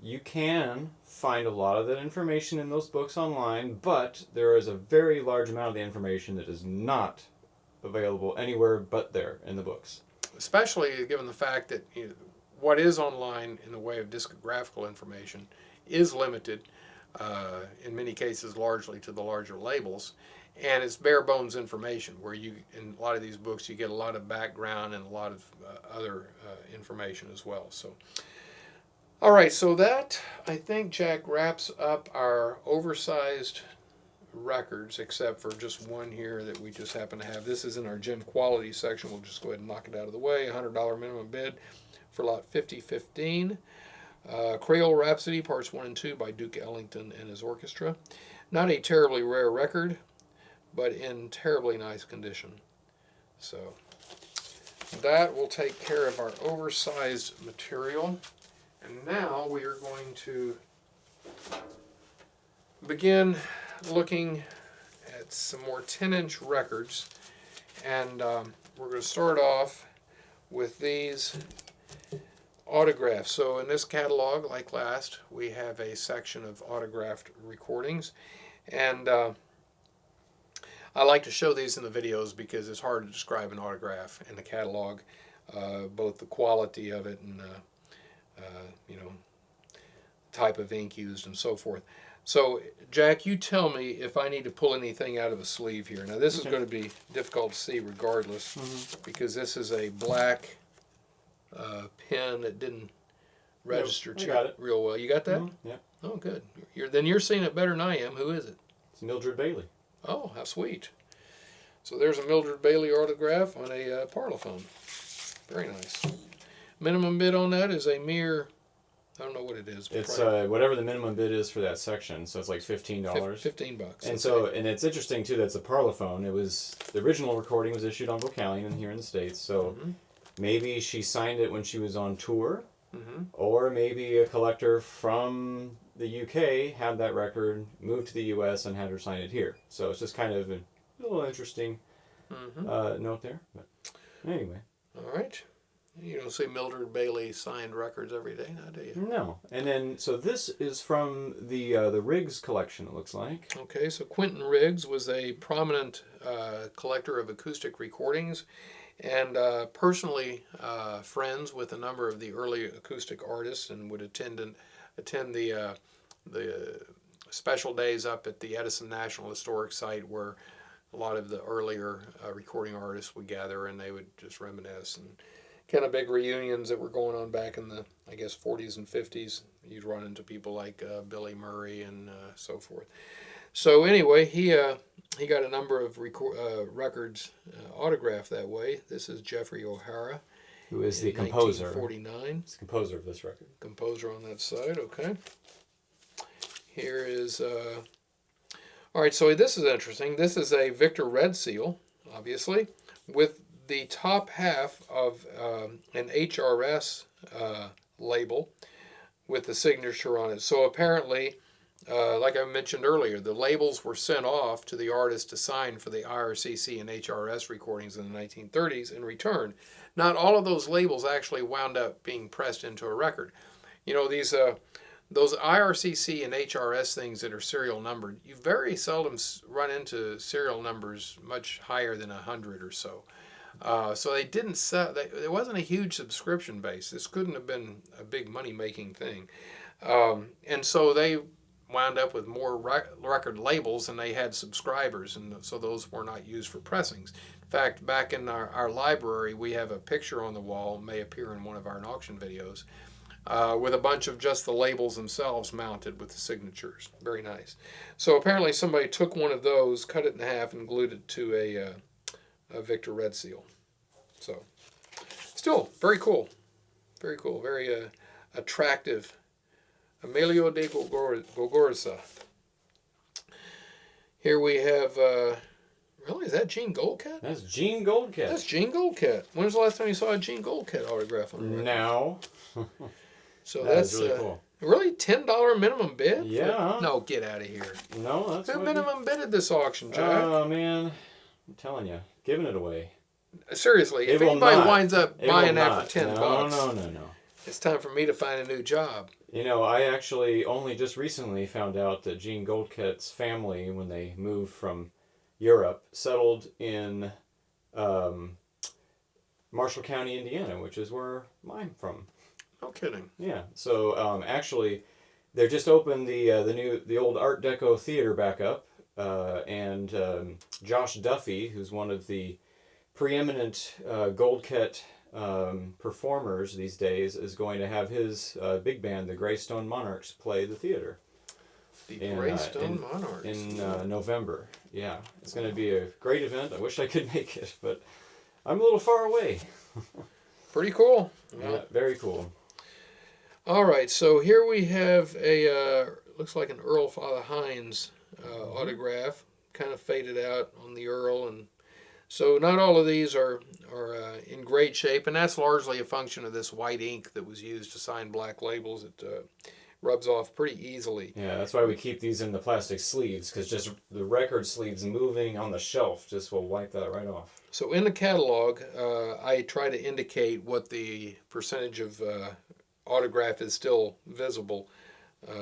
you can find a lot of that information in those books online, but there is a very large amount of the information that is not available anywhere but there in the books. Especially given the fact that what is online in the way of discographical information is limited, in many cases largely to the larger labels, and it's bare bones information, where in a lot of these books you get a lot of background and a lot of other information as well. So, all right, so that, I think, Jack, wraps up our oversized records, except for just one here that we just happen to have. This is in our gem quality section. We'll just go ahead and knock it out of the way. $100 minimum bid for lot 5015. Creole Rhapsody, parts 1 and 2 by Duke Ellington and his orchestra. Not a terribly rare record, but in terribly nice condition. So that will take care of our oversized material. And now we are going to begin looking at some more 10-inch records. And we're going to start off with these autographs. So in this catalog, like last, we have a section of autographed recordings. And I like to show these in the videos because it's hard to describe an autograph in the catalog, both the quality of it and you know, type of ink used and so forth. So, Jack, you tell me if I need to pull anything out of a sleeve here. Now, this is going to be difficult to see regardless, because this is a black pen that didn't register real well. You got that? Yeah. Oh, good. Then you're seeing it better than I am. Who is it? It's Mildred Bailey. Oh, how sweet. So there's a Mildred Bailey autograph on a Parlophone. Very nice. Minimum bid on that is a mere, I don't know what it is. It's whatever the minimum bid is for that section, so it's like $15. $15. And so, and it's interesting too. That's a Parlophone. It was the original recording was issued on Vocalion here in the States. So maybe she signed it when she was on tour, or maybe a collector from the UK had that record, moved to the US, and had her sign it here. So it's just kind of a little interesting note there. But anyway. All right. You don't see Mildred Bailey signed records every day now, do you? No. And then, so this is from the Riggs collection, it looks like. Okay, so Quentin Riggs was a prominent collector of acoustic recordings and personally friends with a number of the early acoustic artists, and would attend the special days up at the Edison National Historic Site where a lot of the earlier recording artists would gather, and they would just reminisce, and kind of big reunions that were going on back in the, I guess, 40s and 50s. You'd run into people like Billy Murray and so forth. So anyway, he got a number of records autographed that way. This is Jeffrey O'Hara, who is the composer. 1949. He's the composer of this record. Composer on that side, okay. Here is, all right, so this is interesting. This is a Victor Red Seal, obviously, with the top half of an HRS label with the signature on it. So apparently, like I mentioned earlier, the labels were sent off to the artist to sign for the IRCC and HRS recordings in the 1930s in return. Not all of those labels actually wound up being pressed into a record. You know, those IRCC and HRS things that are serial numbered, you very seldom run into serial numbers much higher than 100 or so. So they didn't sell. There wasn't a huge subscription base. This couldn't have been a big money-making thing, and so they wound up with more record labels than they had subscribers, and so those were not used for pressings. In fact, back in our library, we have a picture on the wall, may appear in one of our Nauction videos, with a bunch of just the labels themselves mounted with the signatures. Very nice. So apparently somebody took one of those, cut it in half, and glued it to a Victor Red Seal. So, still very cool, very cool, very attractive. Emilio de Gogorza. Here we have. Really, is that Gene Goldcat? That's Gene Goldcat. That's Gene Goldcat. When was the last time you saw a Gene Goldcat autograph on the record? Now. So that's really cool. Really, $10 minimum bid? Yeah. No, get out of here. No, that's who minimum bidded this auction, Jack? Oh man, I'm telling you, giving it away. Seriously, if anybody winds up buying that for $10, no. It's time for me to find a new job. You know, I actually only just recently found out that Gene Goldcat's family, when they moved from Europe, settled in Marshall County, Indiana, which is where I'm from. No kidding. Yeah. So actually, they just opened the old Art Deco theater back up, and Josh Duffy, who's one of the preeminent Goldcat performers these days, is going to have his big band, the Greystone Monarchs, play the theater. The Greystone Monarchs. In November. Yeah. It's going to be a great event. I wish I could make it, but I'm a little far away. Pretty cool. Yeah, very cool. All right, so here we have a, looks like an Earl Father Hines autograph, kind of faded out on the Earl, and so not all of these are in great shape, and that's largely a function of this white ink that was used to sign black labels. It rubs off pretty easily. Yeah, that's why we keep these in the plastic sleeves, because just the record sleeves moving on the shelf just will wipe that right off. So in the catalog, I try to indicate what the percentage of autograph is still visible,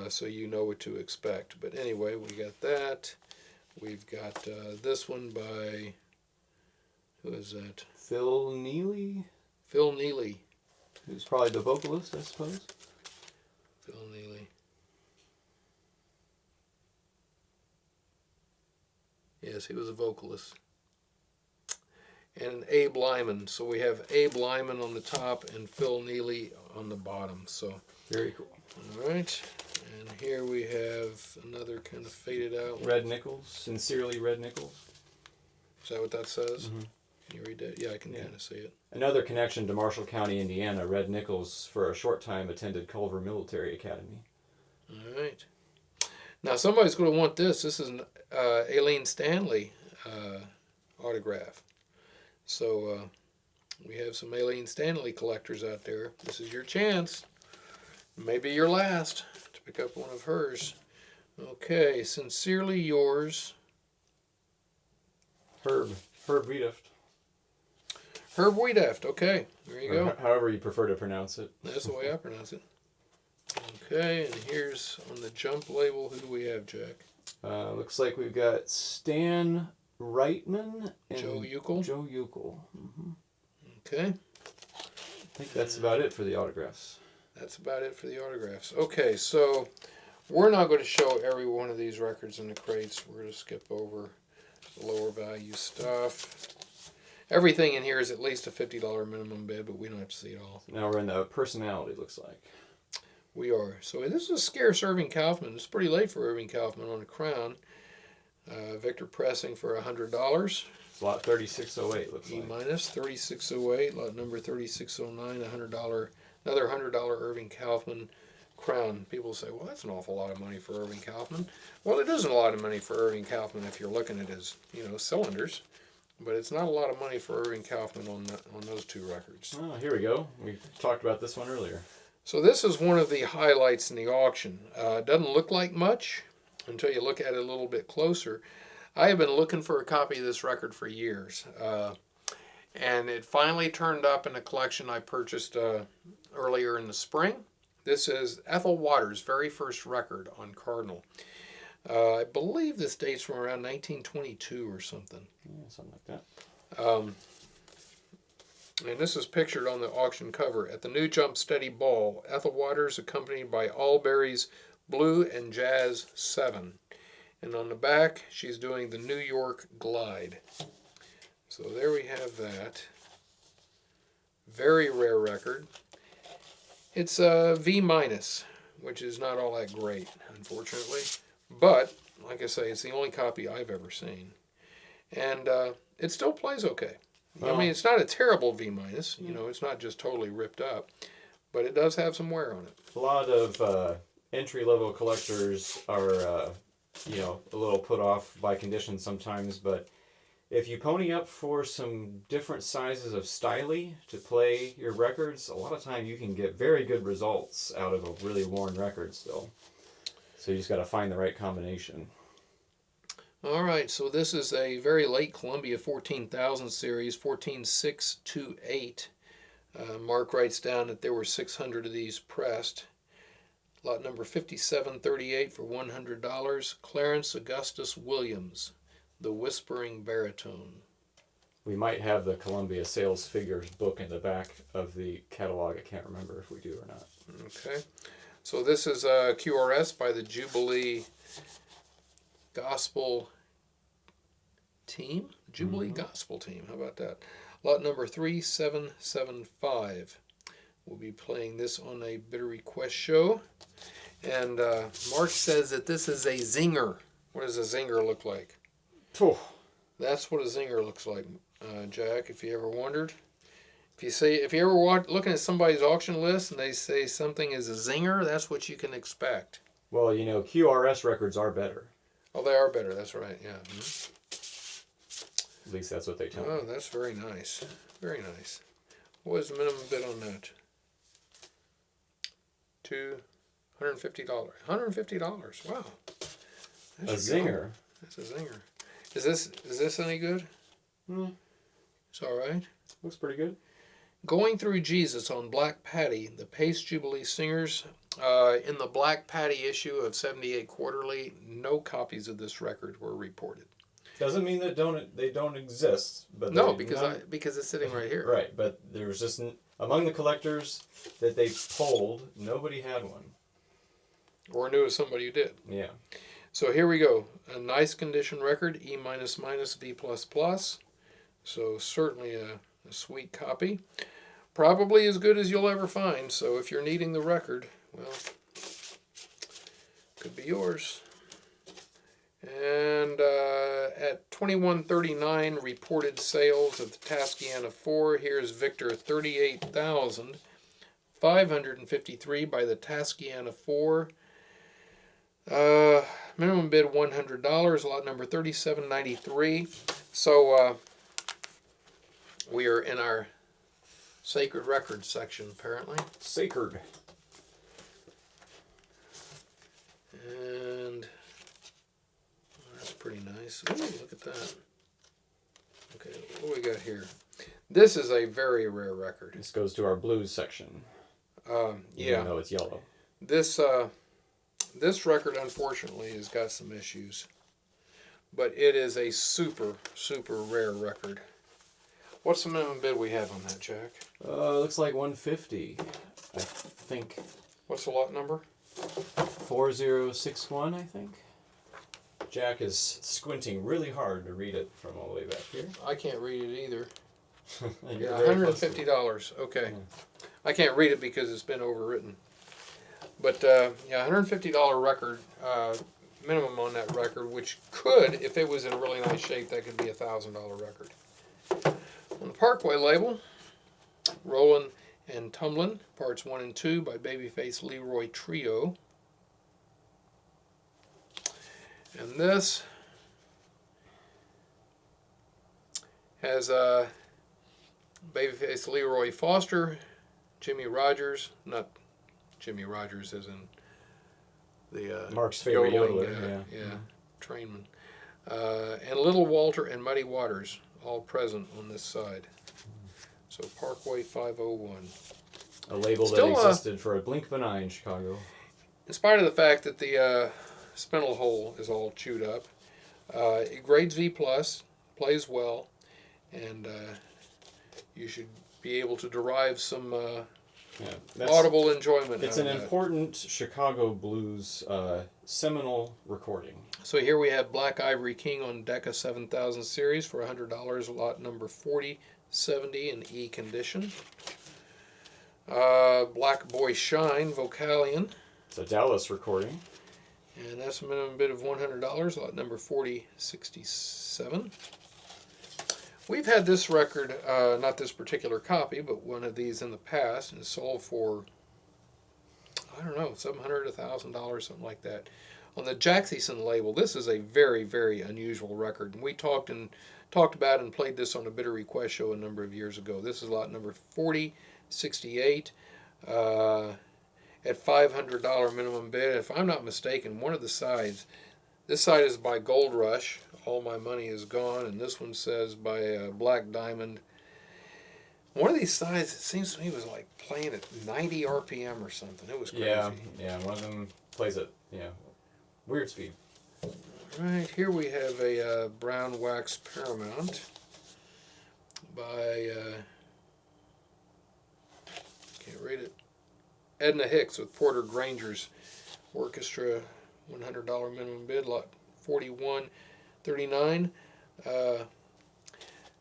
so you know what to expect. But anyway, we got that. We've got this one by, who is that? Phil Neely, Phil Neely. who's probably the vocalist, I suppose. Phil Neely. Yes, he was a vocalist. And Abe Lyman. So we have Abe Lyman on the top and Phil Neely on the bottom. So Very cool. all right. And here we have another kind of faded out one. Red Nichols, Sincerely Red Nichols. Is that what that says? Mm-hmm. Can you read that? Yeah, I can Yeah. kind of see it. Another connection to Marshall County, Indiana. Red Nichols, for a short time, attended Culver Military Academy. All right. Now somebody's going to want this. This is an Aileen Stanley autograph. So we have some Aileen Stanley collectors out there. This is your chance. Maybe your last to pick up one of hers. Okay, sincerely yours, Herb Wiedoeft. Herb Wiedoeft. Okay, there you go. However you prefer to pronounce it. That's the way I pronounce it. Okay, and here's on the jump label. Who do we have, Jack? Looks like we've got Stan Reitman and Joe Euchel. Joe Euchel. Mm-hmm. Okay, I think that's about it for the autographs. that's about it for the autographs. Okay, so we're not going to show every one of these records in the crates. We're going to skip over the lower value stuff. Everything in here is at least a $50 minimum bid, but we don't have to see it all. Now we're in the personality, looks like. We are. So this is a scarce Irving Kaufman. It's pretty late for Irving Kaufman on a crown. Victor Pressing for $100. It's lot 3608, looks E like. minus 3608, lot number 3609, $100, another $100 Irving Kaufman crown. People say, well, that's an awful lot of money for Irving Kaufman. Well, it isn't a lot of money for Irving Kaufman if you're looking at his, cylinders, but it's not a lot of money for Irving Kaufman on those two records. Oh, here we go. We talked about this one earlier. So this is one of the highlights in the auction. It doesn't look like much until you look at it a little bit closer. I have been looking for a copy of this record for years, and it finally turned up in a collection I purchased earlier in the spring. This is Ethel Waters' very first record on Cardinal. I believe this dates from around 1922 or something. Yeah, something like that. And this is pictured on the auction cover. At the New Jump Steady Ball, Ethel Waters accompanied by Allberry's Blue and Jazz 7. And on the back, she's doing the New York Glide. So there we have that. Very rare record. It's a V minus, which is not all that great, unfortunately. But, like I say, it's the only copy I've ever seen. And it still plays okay. Well, I mean, it's not a terrible V minus. It's not just totally ripped up. But it does have some wear on it. A lot of entry-level collectors are, a little put off by conditions sometimes, but if you pony up for some different sizes of styly to play your records, a lot of time you can get very good results out of a really worn record still. So you just got to find the right combination. All right, so this is a very late Columbia 14,000 series, 14628. Mark writes down that there were 600 of these pressed. Lot number 5738 for $100. Clarence Augustus Williams, The Whispering Baritone. We might have the Columbia sales figures book in the back of the catalog. I can't remember if we do or not. Okay, so this is a QRS by the Jubilee Gospel Team. Jubilee Gospel Team, how about that? Lot number 3775. We'll be playing this on a Bitter Request show. And Mark says that this is a zinger. What does a zinger look like? Oh. That's what a zinger looks like, Jack, if you ever wondered. If you ever looking at somebody's auction list and they say something is a zinger, that's what you can expect. Well, QRS records are better. Oh, they are better. That's right. Yeah. At least that's what they tell me. Oh, that's very nice. Very nice. What was the minimum bid on that? $150. $150. Wow. That's a zinger. That's a zinger. Is this any good? Mm. It's all right. Looks pretty good. Going Through Jesus on Black Patty, the Pace Jubilee Singers. In the Black Patty issue of 78 Quarterly, no copies of this record were reported. Doesn't mean that they don't exist, but no, because it's sitting right here. Right, but there was just among the collectors that they polled, nobody had one, or knew of somebody who did. Yeah. So here we go. A nice condition record, E V++. So certainly a sweet copy. Probably as good as you'll ever find. So if you're needing the record, well, could be yours. And at 2139 reported sales of the Tascana 4, here's Victor 38,553 by the Tascana 4. Minimum bid $100, lot number 3793. So we are in our sacred records section, apparently. Sacred. And that's pretty nice. Ooh, look at that. Okay, what do we got here? This is a very rare record. This goes to our blues section. Yeah. Even though it's yellow. This record, unfortunately, has got some issues. But it is a super, super rare record. What's the minimum bid we have on that, Jack? Looks like 150, I think. What's the lot number? 4061, I think. Jack is squinting really hard to read it from all the way back here. I can't read it either. Yeah, $150. Okay. Yeah. I can't read it because it's been overwritten. But yeah, $150 record minimum on that record, which could, if it was in really nice shape, that could be a $1,000 record. On the Parkway label, Rollin' and Tumblin', parts 1 and 2 by Babyface Leroy Trio. And this has Babyface Leroy Foster, Jimmy Rogers, not Jimmy Rogers as in the Mark's favorite yodeling, yodeler, yeah. trainman. And Little Walter and Muddy Waters, all present on this side. So Parkway 501. A label Still, that existed for a blink of an eye in Chicago. In spite of the fact that the spindle hole is all chewed up, it grades V+, plays well, and you should be able to derive some audible enjoyment. It's an important Chicago blues seminal recording. So here we have Black Ivory King on Decca 7000 series for $100, lot number 4070 in E condition. Black Boy Shine Vocalion. It's a Dallas recording. And that's a minimum bid of $100, lot number 4067. We've had this record, not this particular copy, but one of these in the past, and sold for, I don't know, $700, $1,000, something like that. On the Jackson label, this is a very, very unusual record. And we talked about and played this on a Bitter Request show a number of years ago. This is lot number 4068 at $500 minimum bid. If I'm not mistaken, one of the sides, this side is by Gold Rush, All My Money Is Gone, and this one says by Black Diamond. One of these sides, it seems to me, was like playing at 90 RPM or something. It was crazy. Yeah, one of them plays at, weird speed. Right, here we have a Brown Wax Paramount by, can't read it, Edna Hicks with Porter Granger's Orchestra, $100 minimum bid, lot 4139.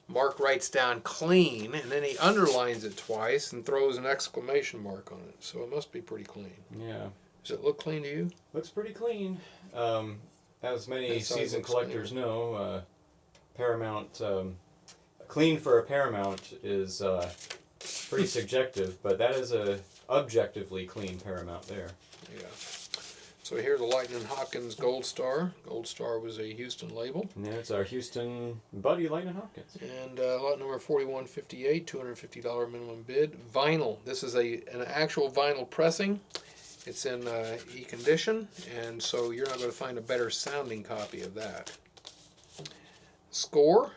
Mark writes down clean, and then he underlines it twice and throws an exclamation mark on it. So it must be pretty clean. Yeah. Does it look clean to you? Looks pretty clean. As many seasoned collectors know, Paramount, clean for a Paramount is pretty subjective, but that is a objectively clean Paramount there. Yeah. So here's the Lightning Hopkins Gold Star. Gold Star was a Houston label. Yeah, it's our Houston buddy, Lightning Hopkins. And lot number 4158, $250 minimum bid. Vinyl. This is an actual vinyl pressing. It's in E condition, and so you're not going to find a better sounding copy of that. Score.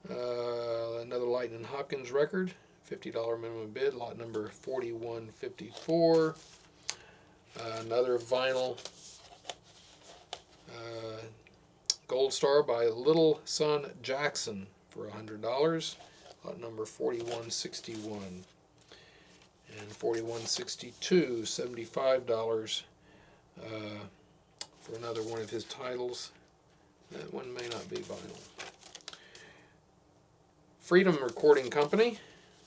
Another Lightning Hopkins record. $50 minimum bid, lot number 4154. Another vinyl Gold Star by Little Son Jackson for $100, lot number 4161. And 4162, $75 for another one of his titles. That one may not be vinyl. Freedom Recording Company,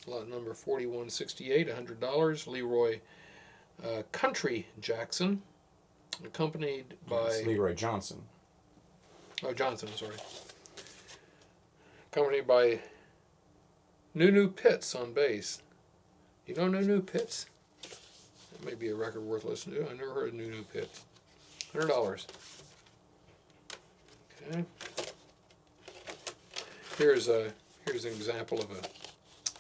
lot number 4168, $100. Leroy Country Jackson, accompanied by... It's Leroy Johnson. Oh, Johnson, sorry. Accompanied by Nunu Pitts on bass. You know Nunu Pitts? That may be a record worth listening to. I never heard of Nunu Pitts. $100. Okay. Here's an example of a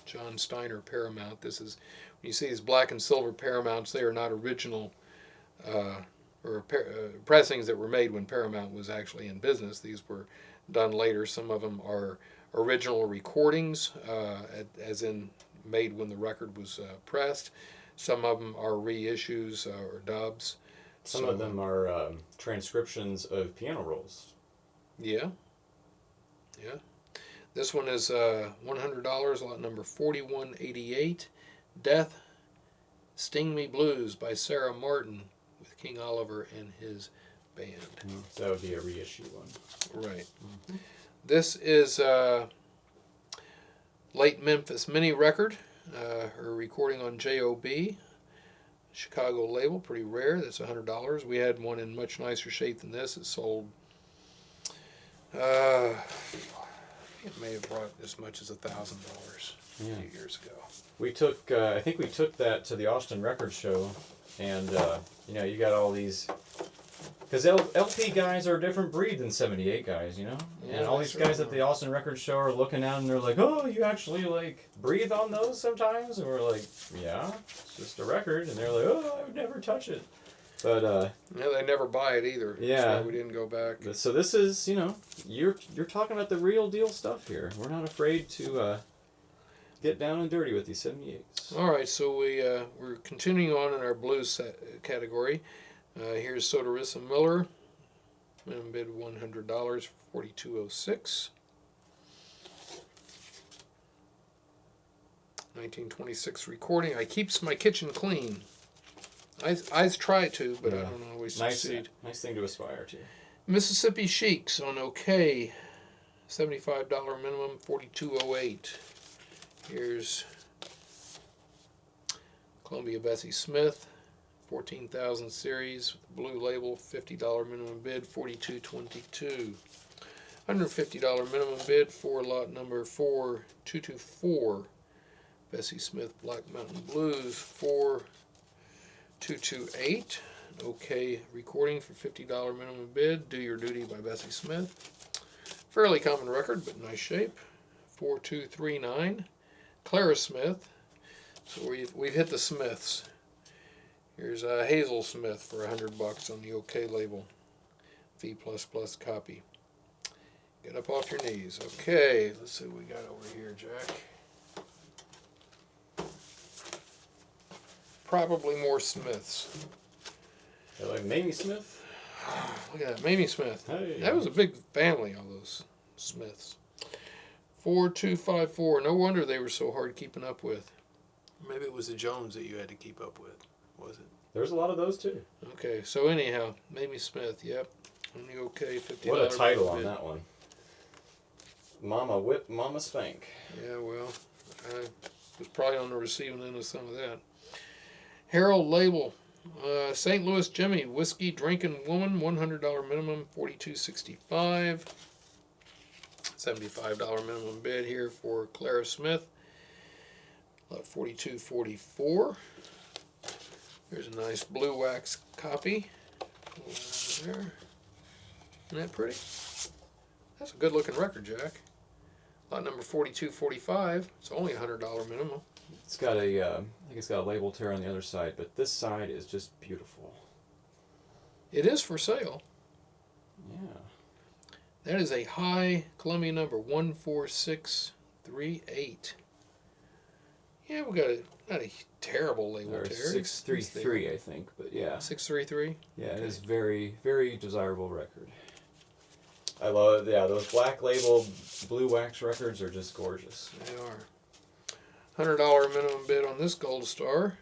John Steiner Paramount. This is, when you see these black and silver Paramounts, they are not original pressings that were made when Paramount was actually in business. These were done later. Some of them are original recordings, as in made when the record was pressed. Some of them are reissues or dubs. Some of them are transcriptions of piano rolls. Yeah. Yeah. This one is $100, lot number 4188. Death Sting Me Blues by Sarah Martin with King Oliver and his band. So that would be a reissue one. Right. Mm-hmm. This is late Memphis Mini record. Her recording on J.O.B. Chicago label, pretty rare. That's $100. We had one in much nicer shape than this. It sold... it may have brought as much as $1,000 a few years ago. We took, I think we took that to the Austin Record Show, and you got all these, because LP guys are a different breed than 78 guys, you know, Yeah, and all these guys at the Austin Record Show are looking out and they're like, oh, you actually like breathe on those sometimes, and we're like, yeah, it's just a record, and they're like, oh, I would never touch it. But they never buy it either. Yeah, that's why we didn't go back. So this is, you're talking about the real deal stuff here. We're not afraid to get down and dirty with these 78s. All right, so we're continuing on in our blues category. Here's Soderissa Miller. Minimum bid $100, 4206. 1926 recording. I keeps my kitchen clean. I try to, but I don't always succeed. Nice thing to aspire to. Mississippi Sheiks on OK. $75 minimum, 4208. Here's Columbia Bessie Smith, 14,000 series, blue label, $50 minimum bid, 4222. $150 minimum bid for lot number 4224. Bessie Smith Black Mountain Blues, 4228. OK recording for $50 minimum bid. Do Your Duty by Bessie Smith. Fairly common record, but nice shape. 4239. Clara Smith. So we've hit the Smiths. Here's Hazel Smith for $100 on the OK label. V++ copy. Get up off your knees. Okay, let's see what we got over here, Jack. Probably more Smiths. Like Mamie Smith? Look at that, Mamie Smith. Hey. That was a big family, all those Smiths. 4254. No wonder they were so hard keeping up with. Maybe it was the Jones that you had to keep up with, was it? There's a lot of those too. Okay, so anyhow, Mamie Smith, yep. On the OK, $50. What a title on that one. Mama Whip, Mama Spank. Yeah, well, I was probably on the receiving end of some of that. Harold Label, St. Louis Jimmy, whiskey drinking woman, $100 minimum, $42.65. $75 minimum bid here for Clara Smith, $42.44. There's a nice blue wax copy. There. Isn't that pretty? That's a good looking record, Jack. Lot number 4245. It's only $100 minimum. It's got a, I think it's got a label tear on the other side, but this side is just beautiful. It is for sale. Yeah. That is a high Columbia number 14638. Yeah, we got not a terrible label Or tear. 633, I think, but yeah. 633. Yeah, Okay. it is very, very desirable record. I love, yeah, those black label blue wax records are just gorgeous. They are. $100 minimum bid on this Gold Star.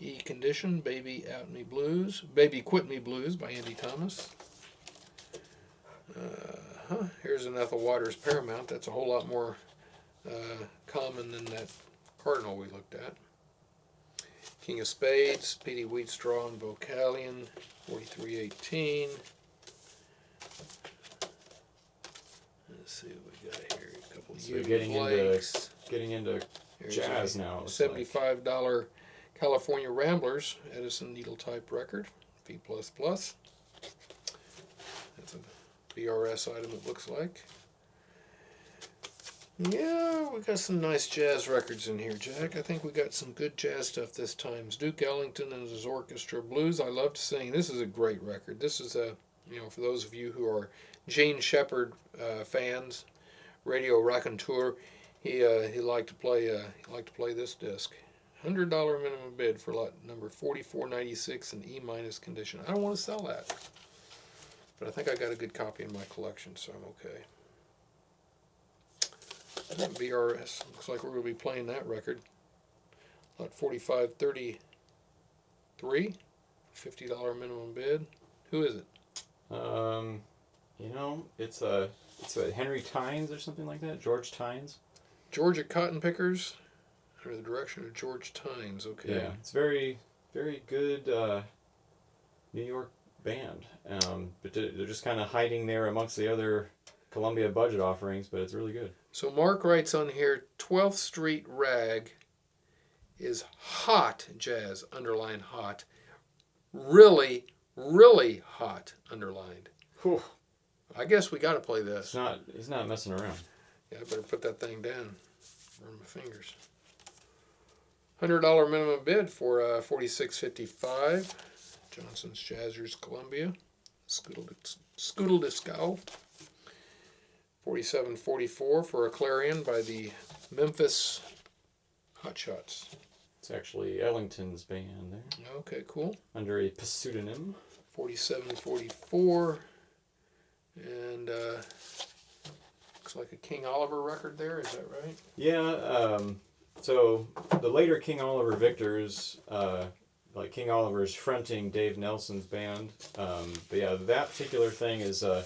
E Condition, Baby Out Me Blues, Baby Quit Me Blues by Andy Thomas. Here's an Ethel Waters Paramount. That's a whole lot more common than that Cardinal we looked at. King of Spades, Petey Wheatstraw and Vocalion, 4318. Let's see what we got here. A couple of So getting into Here's jazz a now. $75 California Ramblers Edison needle type record, V++. That's a BRS item, it looks like. Yeah, we got some nice jazz records in here, Jack. I think we got some good jazz stuff this time. Duke Ellington and his orchestra blues. I love to sing. This is a great record. This is a, for those of you who are Gene Shepard fans, Radio Raconteur, he liked to play this disc. $100 minimum bid for lot number 4496 in E- condition. I don't want to sell that, but I think I got a good copy in my collection, so I'm okay. VRS, looks like we're going to be playing that record. Lot 4533, $50 minimum bid. Who is it? It's a Henry Tynes or something like that. George Tynes. Georgia Cotton Pickers, under the direction of George Tynes. Okay. Yeah, it's very, very good New York band. But they're just kind of hiding there amongst the other Columbia budget offerings, but it's really good. So Mark writes on here, 12th Street Rag is hot jazz, underlined hot. Really, really hot, underlined. Whew. I guess we got to play this. He's not messing around. Yeah, I better put that thing down. Burn my fingers. $100 minimum bid for $46.55. Johnson's Jazzers Columbia. Scoodle Disco. $47.44 for a Clarion by the Memphis Hotshots. It's actually Ellington's band there. Okay, cool. Under a pseudonym. $47.44. And looks like a King Oliver record there, is that right? Yeah, so the later King Oliver Victors, like King Oliver's fronting Dave Nelson's band. But yeah, that particular thing is an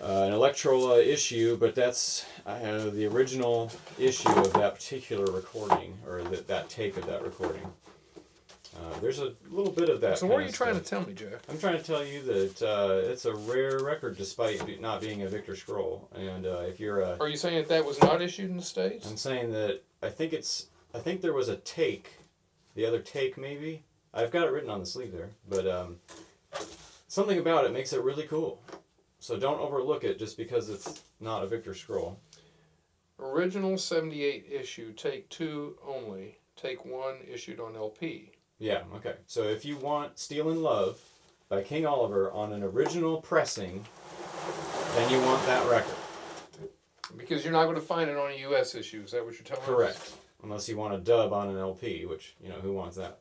Electrola issue, but that's the original issue of that particular recording, or that take of that recording. There's a little bit of that. So what are you trying to tell me, Jeff? I'm trying to tell you that it's a rare record despite not being a Victor scroll. And if you're a... Are you saying that was not issued in the States? I'm saying that I think there was a take, the other take maybe. I've got it written on the sleeve there, but something about it makes it really cool. So don't overlook it just because it's not a Victor scroll. Original 78 issue, take 2 only. Take 1 issued on LP. Yeah, okay. So if you want Steel and Love by King Oliver on an original pressing, then you want that record. Because you're not going to find it on a U.S. issue. Is that what you're telling us? Correct. Unless you want a dub on an LP, which, who wants that?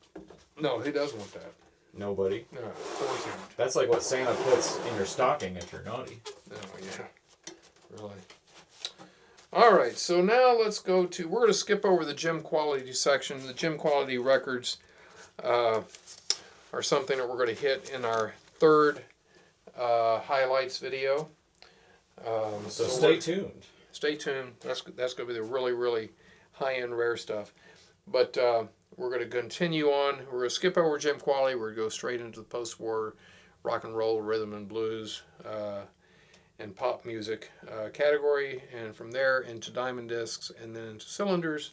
No, who does want that? Nobody. No, of course not. That's like what Santa puts in your stocking if you're naughty. Oh, yeah. Really. All right, so now let's go to... We're going to skip over the gym quality section. The gym quality records are something that we're going to hit in our third highlights video. So stay tuned. Stay tuned. That's going to be the really, really high-end rare stuff. But we're going to continue on. We're going to skip over gym quality. We're going to go straight into the post-war rock and roll, rhythm and blues, and pop music category. And from there into diamond discs and then into cylinders.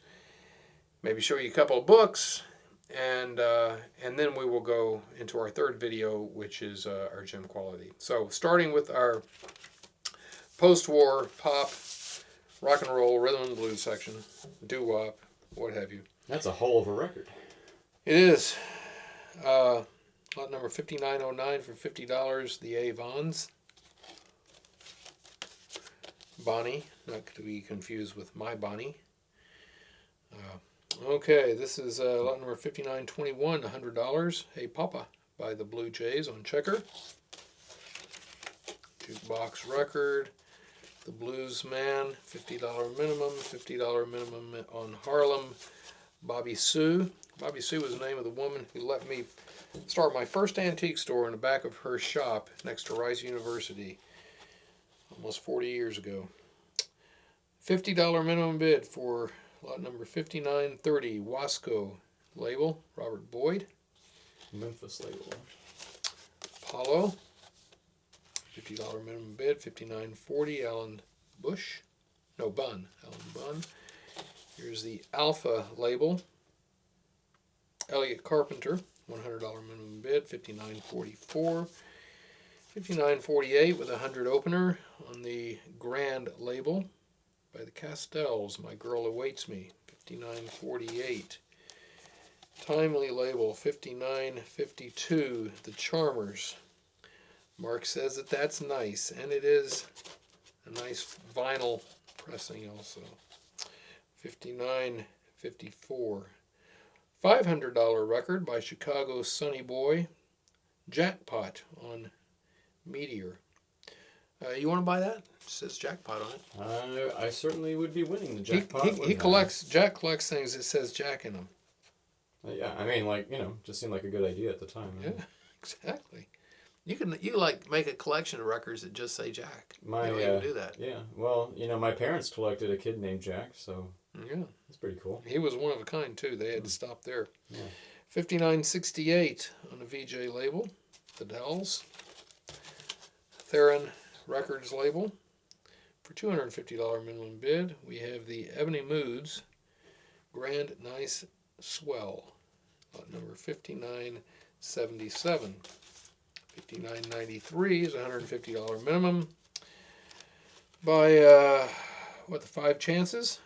Maybe show you a couple of books. And then we will go into our third video, which is our gym quality. So starting with our post-war pop, rock and roll, rhythm and blues section, doo-wop, what have you. That's a hell of a record. It is. Lot number 5909 for $50, the Avons. Bonnie, not to be confused with My Bonnie. Okay, this is lot number 5921, $100. Hey Papa by the Blue Jays on checker. Jukebox record. The Blues Man, $50 minimum, $50 minimum on Harlem. Bobby Sue. Bobby Sue was the name of the woman who let me start my first antique store in the back of her shop next to Rice University almost 40 years ago. $50 minimum bid for lot number 5930, Wasco label, Robert Boyd. Memphis label. Apollo, $50 minimum bid, 5940, Alan Bush. No, Bunn, Alan Bunn. Here's the Alpha label, Elliot Carpenter, $100 minimum bid, 5944. 5948 with a 100 opener on the Grand label by the Castells, My Girl Awaits Me, 5948. Timely label, 5952, The Charmers. Mark says that that's nice, and it is a nice vinyl pressing also. 5954. $500 record by Chicago Sonny Boy, Jackpot on Meteor. You want to buy that? It says Jackpot on it. I certainly would be winning the jackpot. Jack collects things that says Jack in them. Yeah, I mean, like, just seemed like a good idea at the time. Yeah, exactly. You like make a collection of records that just say Jack. You can do that. Yeah, well, my parents collected a kid named Jack, so yeah, that's pretty cool. He was one of a kind too. They had to stop there. Yeah. 5968 on a VJ label, the Dells. Theron Records label. For $250 minimum bid, we have the Ebony Moods Grand Nice Swell, lot number 5977. $59.93 is $150 minimum. By the Five Chances,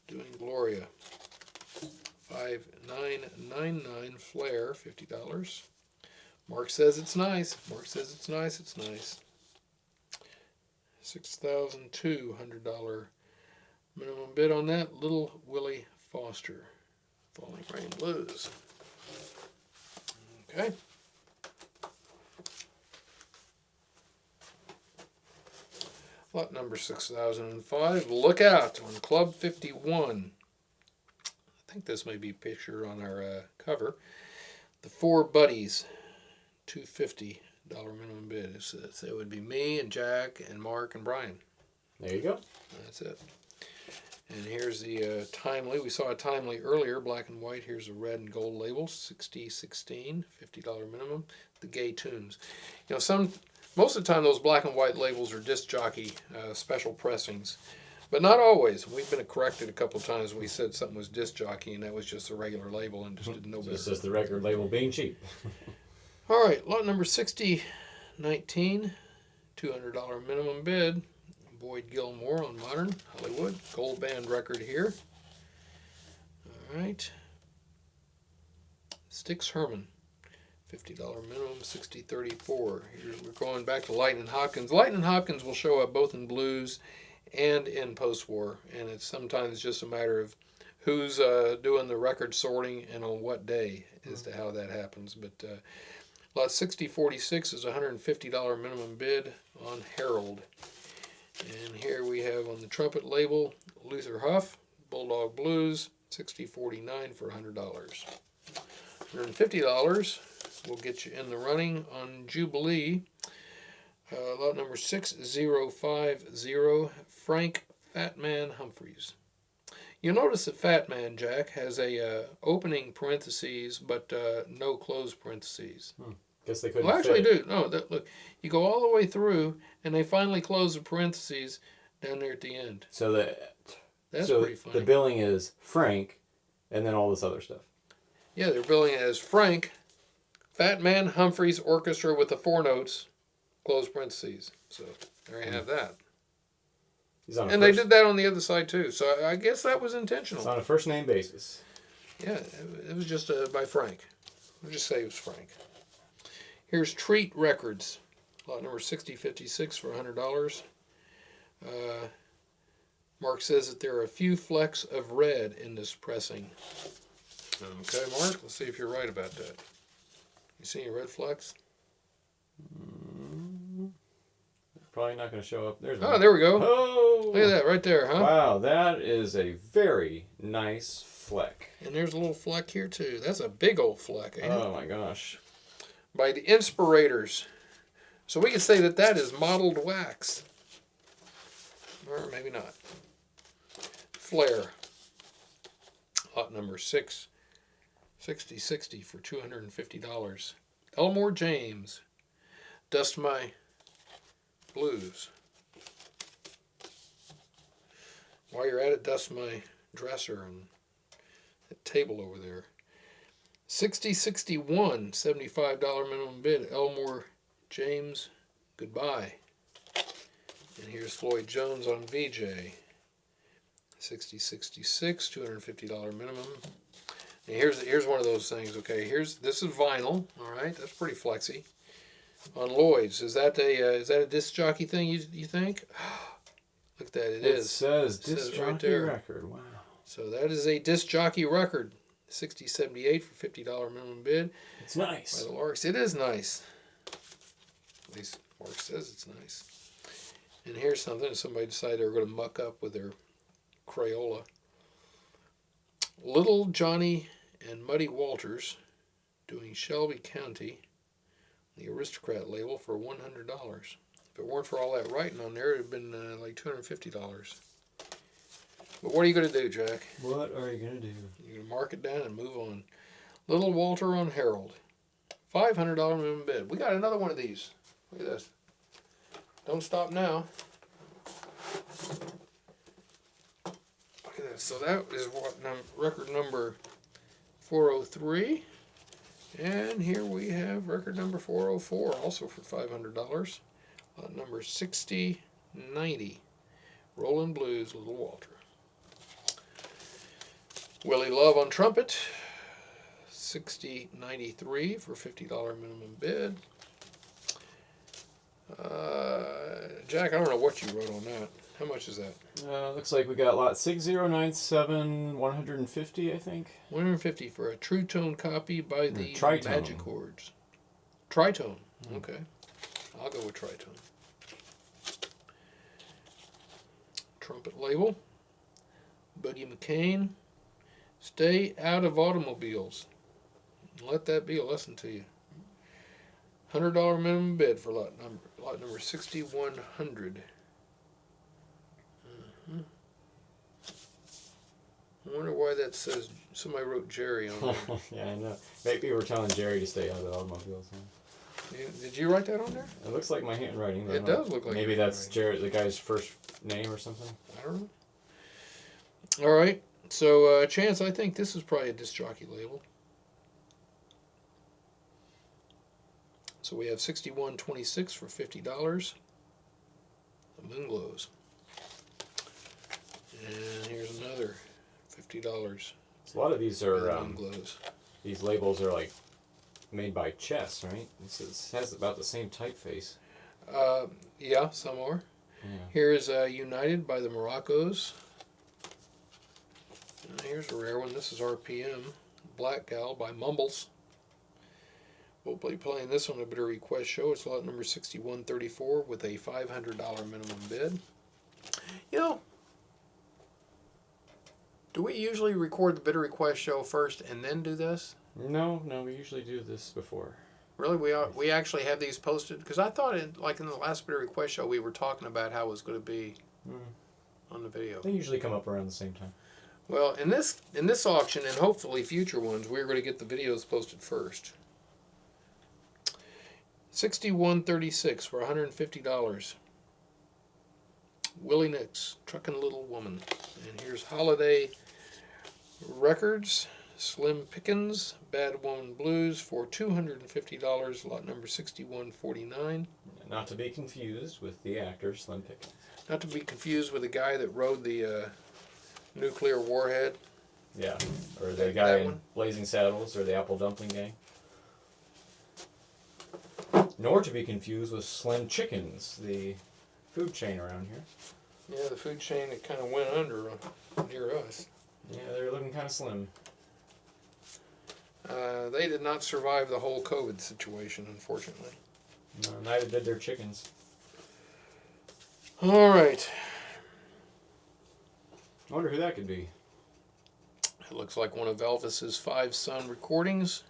doing Gloria. 5999 Flair, $50. Mark says it's nice. Mark says it's nice. It's nice. $6,200 minimum bid on that. Little Willie Foster, Falling Rain Blues. Okay. Lot number 6005. Look out on Club 51. I think this may be pictured on our cover. The Four Buddies, $250 minimum bid. It would be me and Jack and Mark and Brian. There you go. That's it. And here's the Timely. We saw a Timely earlier, black and white. Here's a red and gold label, 6016, $50 minimum. The Gay Tunes. Most of the time those black and white labels are disc jockey special pressings. But not always. We've been corrected a couple of times when we said something was disc jockey and that was just a regular label and just didn't know better. It's just the record label being cheap. All right, lot number 6019, $200 minimum bid. Boyd Gilmore on Modern Hollywood. Gold band record here. All right. Styx Herman, $50 minimum, 6034. Here we're going back to Lightning Hopkins. Lightning Hopkins will show up both in blues and in post-war, and it's sometimes just a matter of who's doing the record sorting and on what day as to how that happens. But lot 6046 is $150 minimum bid on Herald. And here we have on the trumpet label Luther Huff, Bulldog Blues, 6049 for $100. $150 will get you in the running on Jubilee. Lot number 6050, Frank Fatman Humphreys. You'll notice that Fatman, Jack, has a opening parentheses, but no closed parentheses. Guess they couldn't Well, actually fit. do. No, look, you go all the way through, and they finally close the parentheses down there at the end. So That's so pretty funny. the billing is Frank, and then all this other stuff. Yeah, they're billing it as Frank Fatman Humphreys Orchestra with the four notes, close parentheses. So there you have that. And they did that on the other side too. So I guess that was intentional. It's on a first name basis. Yeah, it was just by Frank. We'll just say it was Frank. Here's Treat Records, lot number 6056 for $100. Mark says that there are a few flecks of red in this pressing. Okay, Mark, let's see if you're right about that. You see any red flecks? Probably not going to show up. There's Oh, one. there we go. Oh! Look at that right there, huh? Wow, that is a very nice fleck. And there's a little fleck here, too. That's a big old fleck, ain't it? Oh, my gosh. By the Inspirators. So we can say that that is mottled wax. Or maybe not. Flare. Lot number 6060 for $250. Elmore James. Dust My Blues. While you're at it, dust my dresser and that table over there. 6061, $75 minimum bid. Elmore James, Goodbye. And here's Floyd Jones on VJ. 6066, $250 minimum. And here's one of those things. Okay, this is vinyl. All right, that's pretty flexy. On Lloyd's, is that a disc jockey thing? You think? Look at that, It says disc right jockey there. record. Wow. So that is a disc jockey record. 6078 for $50 minimum bid. It's nice. By the Larks. It is nice. At least Mark says it's nice. And here's something somebody decided they were going to muck up with their Crayola. Little Johnny and Muddy Walters doing Shelby County, the Aristocrat label, for $100. If it weren't for all that writing on there, it would have been like $250. But what are you going to do, Jack? What are you going to do? You're going to mark it down and move on. Little Walter on Herald. $500 minimum bid. We got another one of these. Look at this. Don't stop now. Look at that. So that is what record number 403. And here we have record number 404, also for $500. Lot number 6090. Rollin' Blues, Little Walter. Willie Love on trumpet, 6093 for $50 minimum bid. Jack, I don't know what you wrote on that. How much is that? Looks like we got lot 6097, 150, I think. 150 for a true tone copy by the Tritone. Magic Chords. Tritone. Okay. I'll go with Tritone. Trumpet label. Buddy McCain. Stay out of automobiles. Let that be a lesson to you. $100 minimum bid for lot number 6100. I wonder why that says somebody wrote Jerry on there. Yeah, I know. Maybe we're telling Jerry to stay out of the automobiles. Huh? Did you write that on there? It looks like my handwriting. It does look like maybe your that's Jerry, the guy's first name or something. I don't know. All right. So, Chance, I think this is probably a disc jockey label. So we have 6126 for $50. The Moon Glows. And here's another $50. So a lot of these are Moon Glows. these labels are like made by Chess, right? It has about the same typeface. Yeah, some are. Yeah. Here's United by the Moroccos. And here's a rare one. This is RPM. Black Gal by Mumbles. We'll be playing this on a Bitter Request show. It's lot number 6134 with a $500 minimum bid. You know, do we usually record the Bitter Request show first and then do this? No, we usually do this before. Really, we actually have these posted? Because I thought, in the last Bitter Request show, we were talking about how it was going to be on the video. They usually come up around the same time. Well, in this auction, and hopefully future ones, we're going to get the videos posted first. 6136 for $150. Willie Nix, Truckin' Little Woman. And here's Holiday Records, Slim Pickens, Bad Woman Blues for $250, lot number 6149. Not to be confused with the actor Slim Pickens. Not to be confused with the guy that rode the nuclear warhead. Yeah, or the guy in Blazing Saddles, or the Apple Dumpling Gang. Nor to be confused with Slim Chickens, the food chain around here. Yeah, the food chain, it kind of went under near us. Yeah, they're looking kind of slim. They did not survive the whole COVID situation, unfortunately. No, neither did their chickens. All right. I wonder who that could be. It looks like one of Elvis's 5 Son recordings,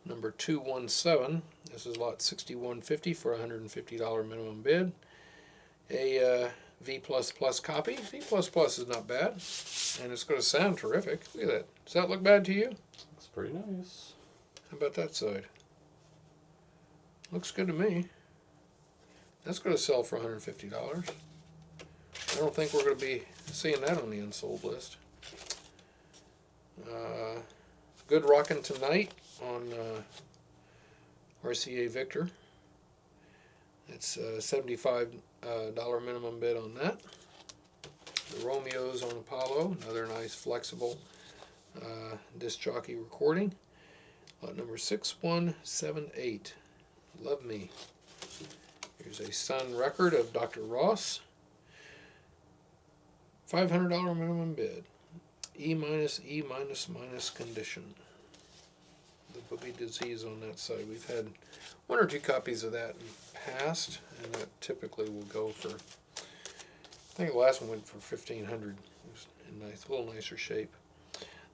number 217. This is lot 6150 for $150 minimum bid. A V++ copy. V++ is not bad, and it's going to sound terrific. Look at that. Does that look bad to you? Looks pretty nice. How about that side? Looks good to me. That's going to sell for $150. I don't think we're going to be seeing that on the unsold list. Good Rockin' Tonight on RCA Victor. It's $75 minimum bid on that. The Romeos on Apollo, another nice flexible disc jockey recording. Lot number 6178. Love Me. Here's a Sun record of Dr. Ross. $500 minimum bid. E minus condition. The boogie disease on that side. We've had 1 or 2 copies of that in the past, and that typically will go for, I think the last one went for $1,500. It was in nice, a little nicer shape.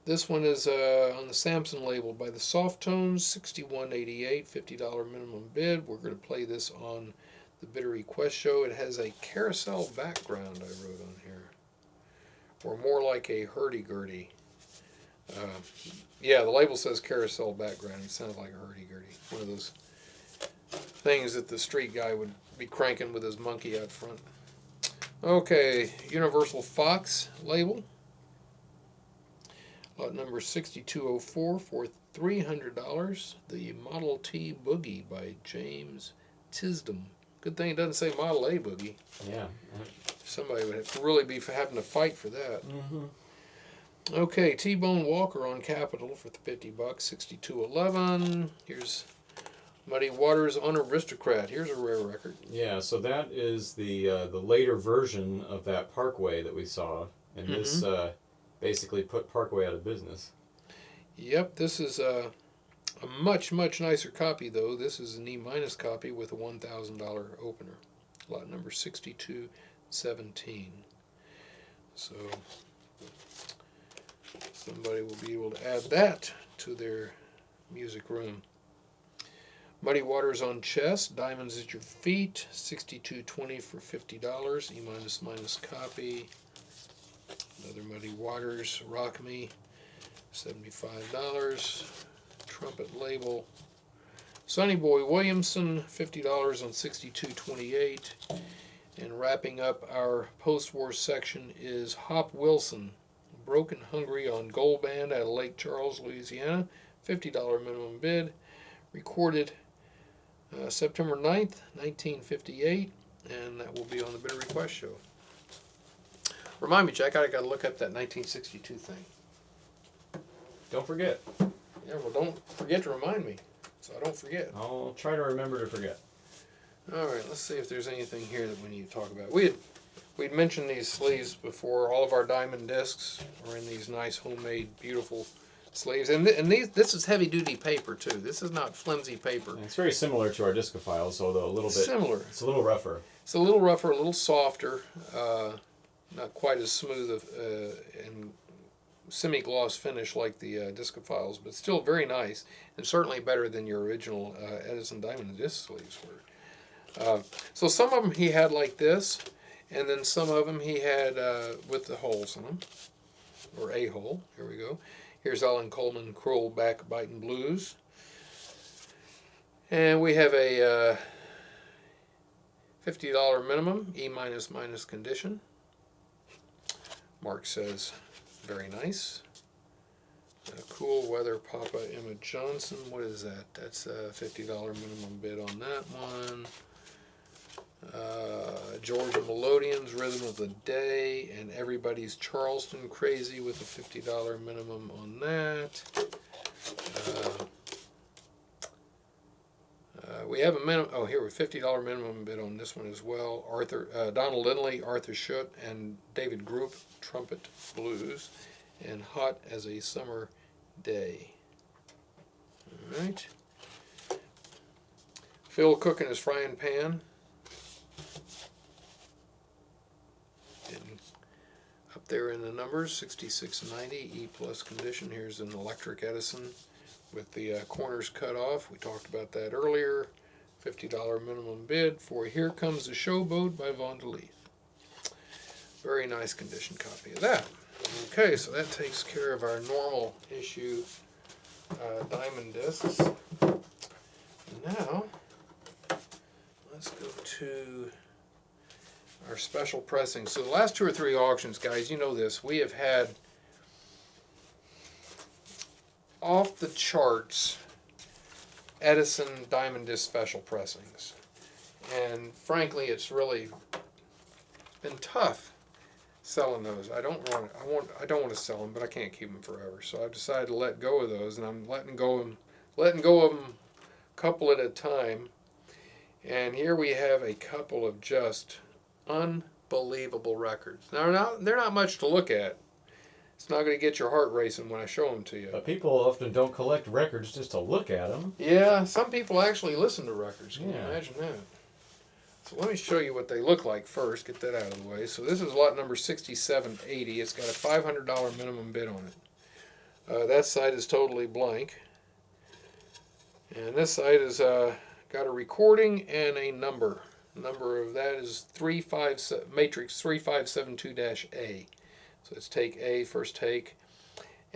This one is on the Samson label by the Soft Tones, $61.88, $50 minimum bid. We're going to play this on the Bidder Request Show. It has a carousel background, I wrote on here, or more like a hurdy-gurdy. Yeah, the label says carousel background. It sounds like a hurdy-gurdy. One of those things that the street guy would be cranking with his monkey out front. Okay, Universal Fox label. Lot number 6204 for $300. The Model T Boogie by James Tisdom. Good thing it doesn't say Model A Boogie. Yeah. Somebody would have to really be having to fight for that. Mm-hmm. Okay, T-Bone Walker on Capitol for $50, $62.11. Here's Muddy Waters on Aristocrat. Here's a rare record. Yeah, so that is the later version of that Parkway that we saw, and this basically put Parkway out of business. Yep, this is a much nicer copy though. This is an E- copy with a $1,000 opener. Lot number 6217. So somebody will be able to add that to their music room. Muddy Waters on Chest, Diamonds at Your Feet, $62.20 for $50. E- copy. Another Muddy Waters, Rock Me, $75. Trumpet label. Sonny Boy Williamson, $50 on 6228. And wrapping up our post-war section is Hop Wilson, Broken Hungry on Gold Band out of Lake Charles, Louisiana, $50 minimum bid. Recorded September 9th, 1958, and that will be on the Bidder Request Show. Remind me, Jack, I got to look up that 1962 thing. Don't forget. Yeah, well, don't forget to remind me, so I don't forget. I'll try to remember to forget. All right, let's see if there's anything here that we need to talk about. We'd mentioned these sleeves before. All of our diamond discs are in these nice homemade, beautiful sleeves, and this is heavy duty paper too. This is not flimsy paper. And it's very similar to our discophiles, although a little bit similar. It's a little rougher. It's a little rougher, a little softer, not quite as smooth and semi-gloss finish like the discophiles, but still very nice, and certainly better than your original Edison diamond disc sleeves were. So some of them he had like this, and then some of them he had with the holes in them, or a hole. Here we go. Here's Alan Coleman, Cruel Backbiting Blues. And we have a $50 minimum, E- condition. Mark says, very nice. Cool Weather Papa Emma Johnson. What is that? That's a $50 minimum bid on that one. Georgia Melodians, Rhythm of the Day, and Everybody's Charleston Crazy with a $50 minimum on that. We We have a minimum. Oh, here we $50 minimum bid on this one as well. Donald Lindley, Arthur Schutt, and David Group, Trumpet Blues, and Hot as a Summer Day. All right. Phil cooking his frying pan. And up there in the numbers, 6690 E plus condition. Here's an electric Edison with the corners cut off. We talked about that earlier. $50 minimum bid for Here Comes the Showboat by Von de Leith. Very nice condition copy of that. Okay, so that takes care of our normal issue diamond discs. Now, let's go to our special pressing. So the last 2 or 3 auctions, guys, you know this, we have had off the charts Edison diamond disc special pressings, and frankly, it's really been tough selling those. I don't want to sell them, but I can't keep them forever. So I've decided to let go of those, and I'm letting go of them a couple at a time. And here we have a couple of just unbelievable records. Now they're not much to look at. It's not going to get your heart racing when I show them to you. But people often don't collect records just to look at them. Yeah, some people actually listen to records. Can you imagine that? So let me show you what they look like first. Get that out of the way. So this is lot number 6780. It's got a $500 minimum bid on it. That side is totally blank. And this side has got a recording and a number. Number of that is matrix 3572-A. So it's take A, first take.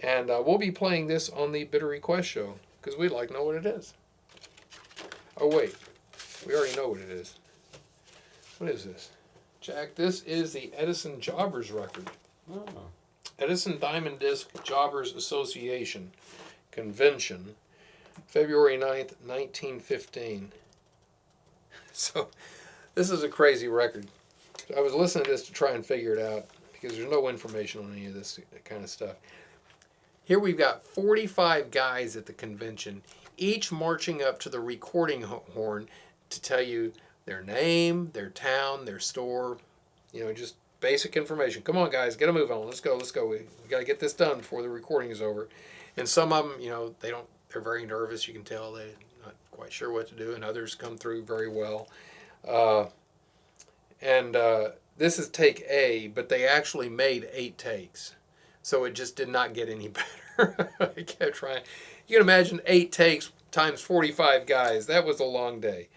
And we'll be playing this on the Bidder Request show because we'd like to know what it is. Oh, wait. We already know what it is. What is this? Jack, this is the Edison Jobbers record. Oh. Edison Diamond Disc Jobbers Association Convention, February 9th, 1915. So this is a crazy record. I was listening to this to try and figure it out because there's no information on any of this kind of stuff. Here we've got 45 guys at the convention, each marching up to the recording horn to tell you their name, their town, their store, just basic information. Come on, guys, get a move on. Let's go. We got to get this done before the recording is over. And some of them, they're very nervous. You can tell they're not quite sure what to do, and others come through very well. This is take A, but they actually made 8 takes. So it just did not get any better. I kept trying. You can imagine 8 takes times 45 guys. That was a long day.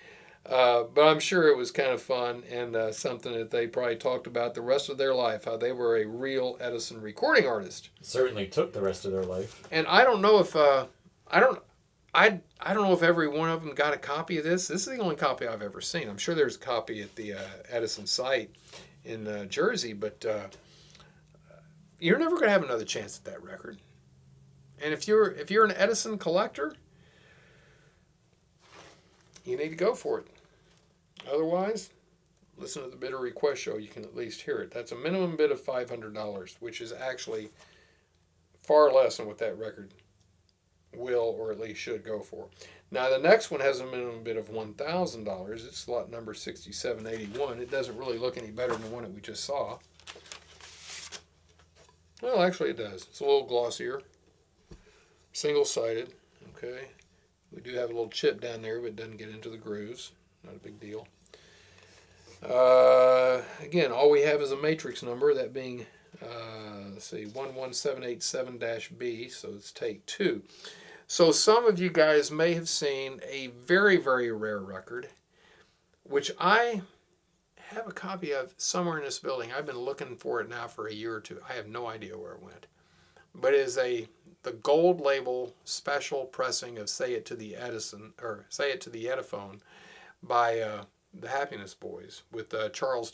But I'm sure it was kind of fun and something that they probably talked about the rest of their life, how they were a real Edison recording artist. Certainly took the rest of their life. And I don't know if I don't know if every one of them got a copy of this. This is the only copy I've ever seen. I'm sure there's a copy at the Edison site in Jersey, but you're never going to have another chance at that record. And if you're an Edison collector, you need to go for it. Otherwise, listen to the Bidder Request show. You can at least hear it. That's a minimum bid of $500, which is actually far less than what that record will or at least should go for. Now, the next one has a minimum bid of $1,000. It's lot number 6781. It doesn't really look any better than the one that we just saw. Well, actually it does. It's a little glossier. Single-sided. Okay. We do have a little chip down there, but it doesn't get into the grooves. Not a big deal. Again, all we have is a matrix number, that being, 11787-B, so it's take 2. So some of you guys may have seen a very, very rare record, which I have a copy of somewhere in this building. I've been looking for it now for a year or two. I have no idea where it went. But it is the gold label special pressing of Say It to the Edison, or Say It to the Ediphone by the Happiness Boys with Charles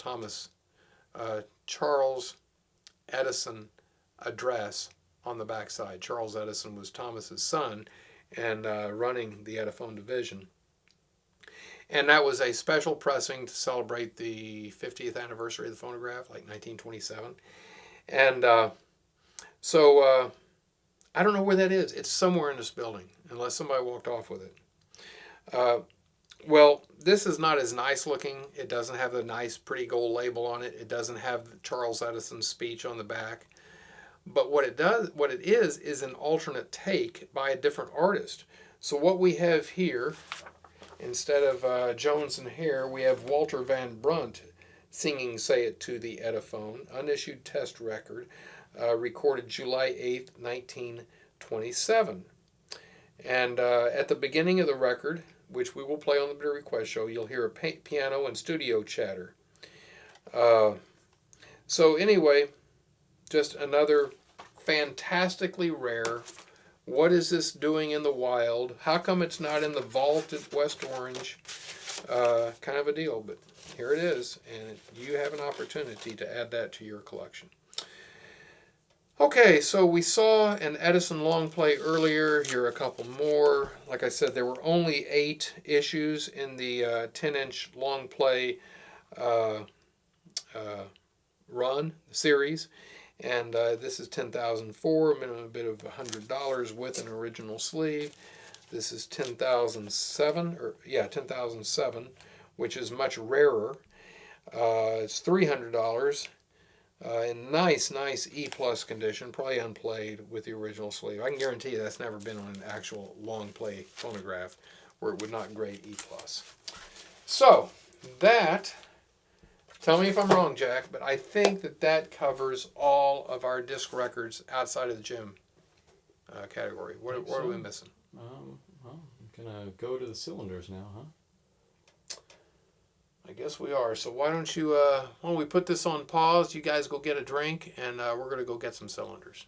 Edison address on the backside. Charles Edison was Thomas's son and running the Ediphone division. And that was a special pressing to celebrate the 50th anniversary of the phonograph, like 1927. And so I don't know where that is. It's somewhere in this building, unless somebody walked off with it. Well, this is not as nice looking. It doesn't have the nice, pretty gold label on it. It doesn't have Charles Edison's speech on the back. But what it is an alternate take by a different artist. So what we have here, instead of Jones and Hare, we have Walter Van Brunt singing "Say It to the Ediphone," unissued test record, recorded July 8th, 1927. And at the beginning of the record, which we will play on the Bitter Request show, you'll hear a piano and studio chatter. So anyway, just another fantastically rare. What is this doing in the wild? How come it's not in the vault at West Orange? Kind of a deal, but here it is, and you have an opportunity to add that to your collection. Okay, so we saw an Edison long play earlier. Here are a couple more. Like I said, there were only 8 issues in the 10-inch long play run series, and this is 10,004, minimum bid of $100 with an original sleeve. This is 10,007, which is much rarer. It's $300. In nice E-plus condition, probably unplayed with the original sleeve. I can guarantee you that's never been on an actual long play phonograph where it would not grade E-plus. So, that, tell me if I'm wrong, Jack, but I think that covers all of our disc records outside of the gym category. What are we missing? Well, I'm going to go to the cylinders now, huh? I guess we are. So why don't we put this on pause? You guys go get a drink, and we're going to go get some cylinders.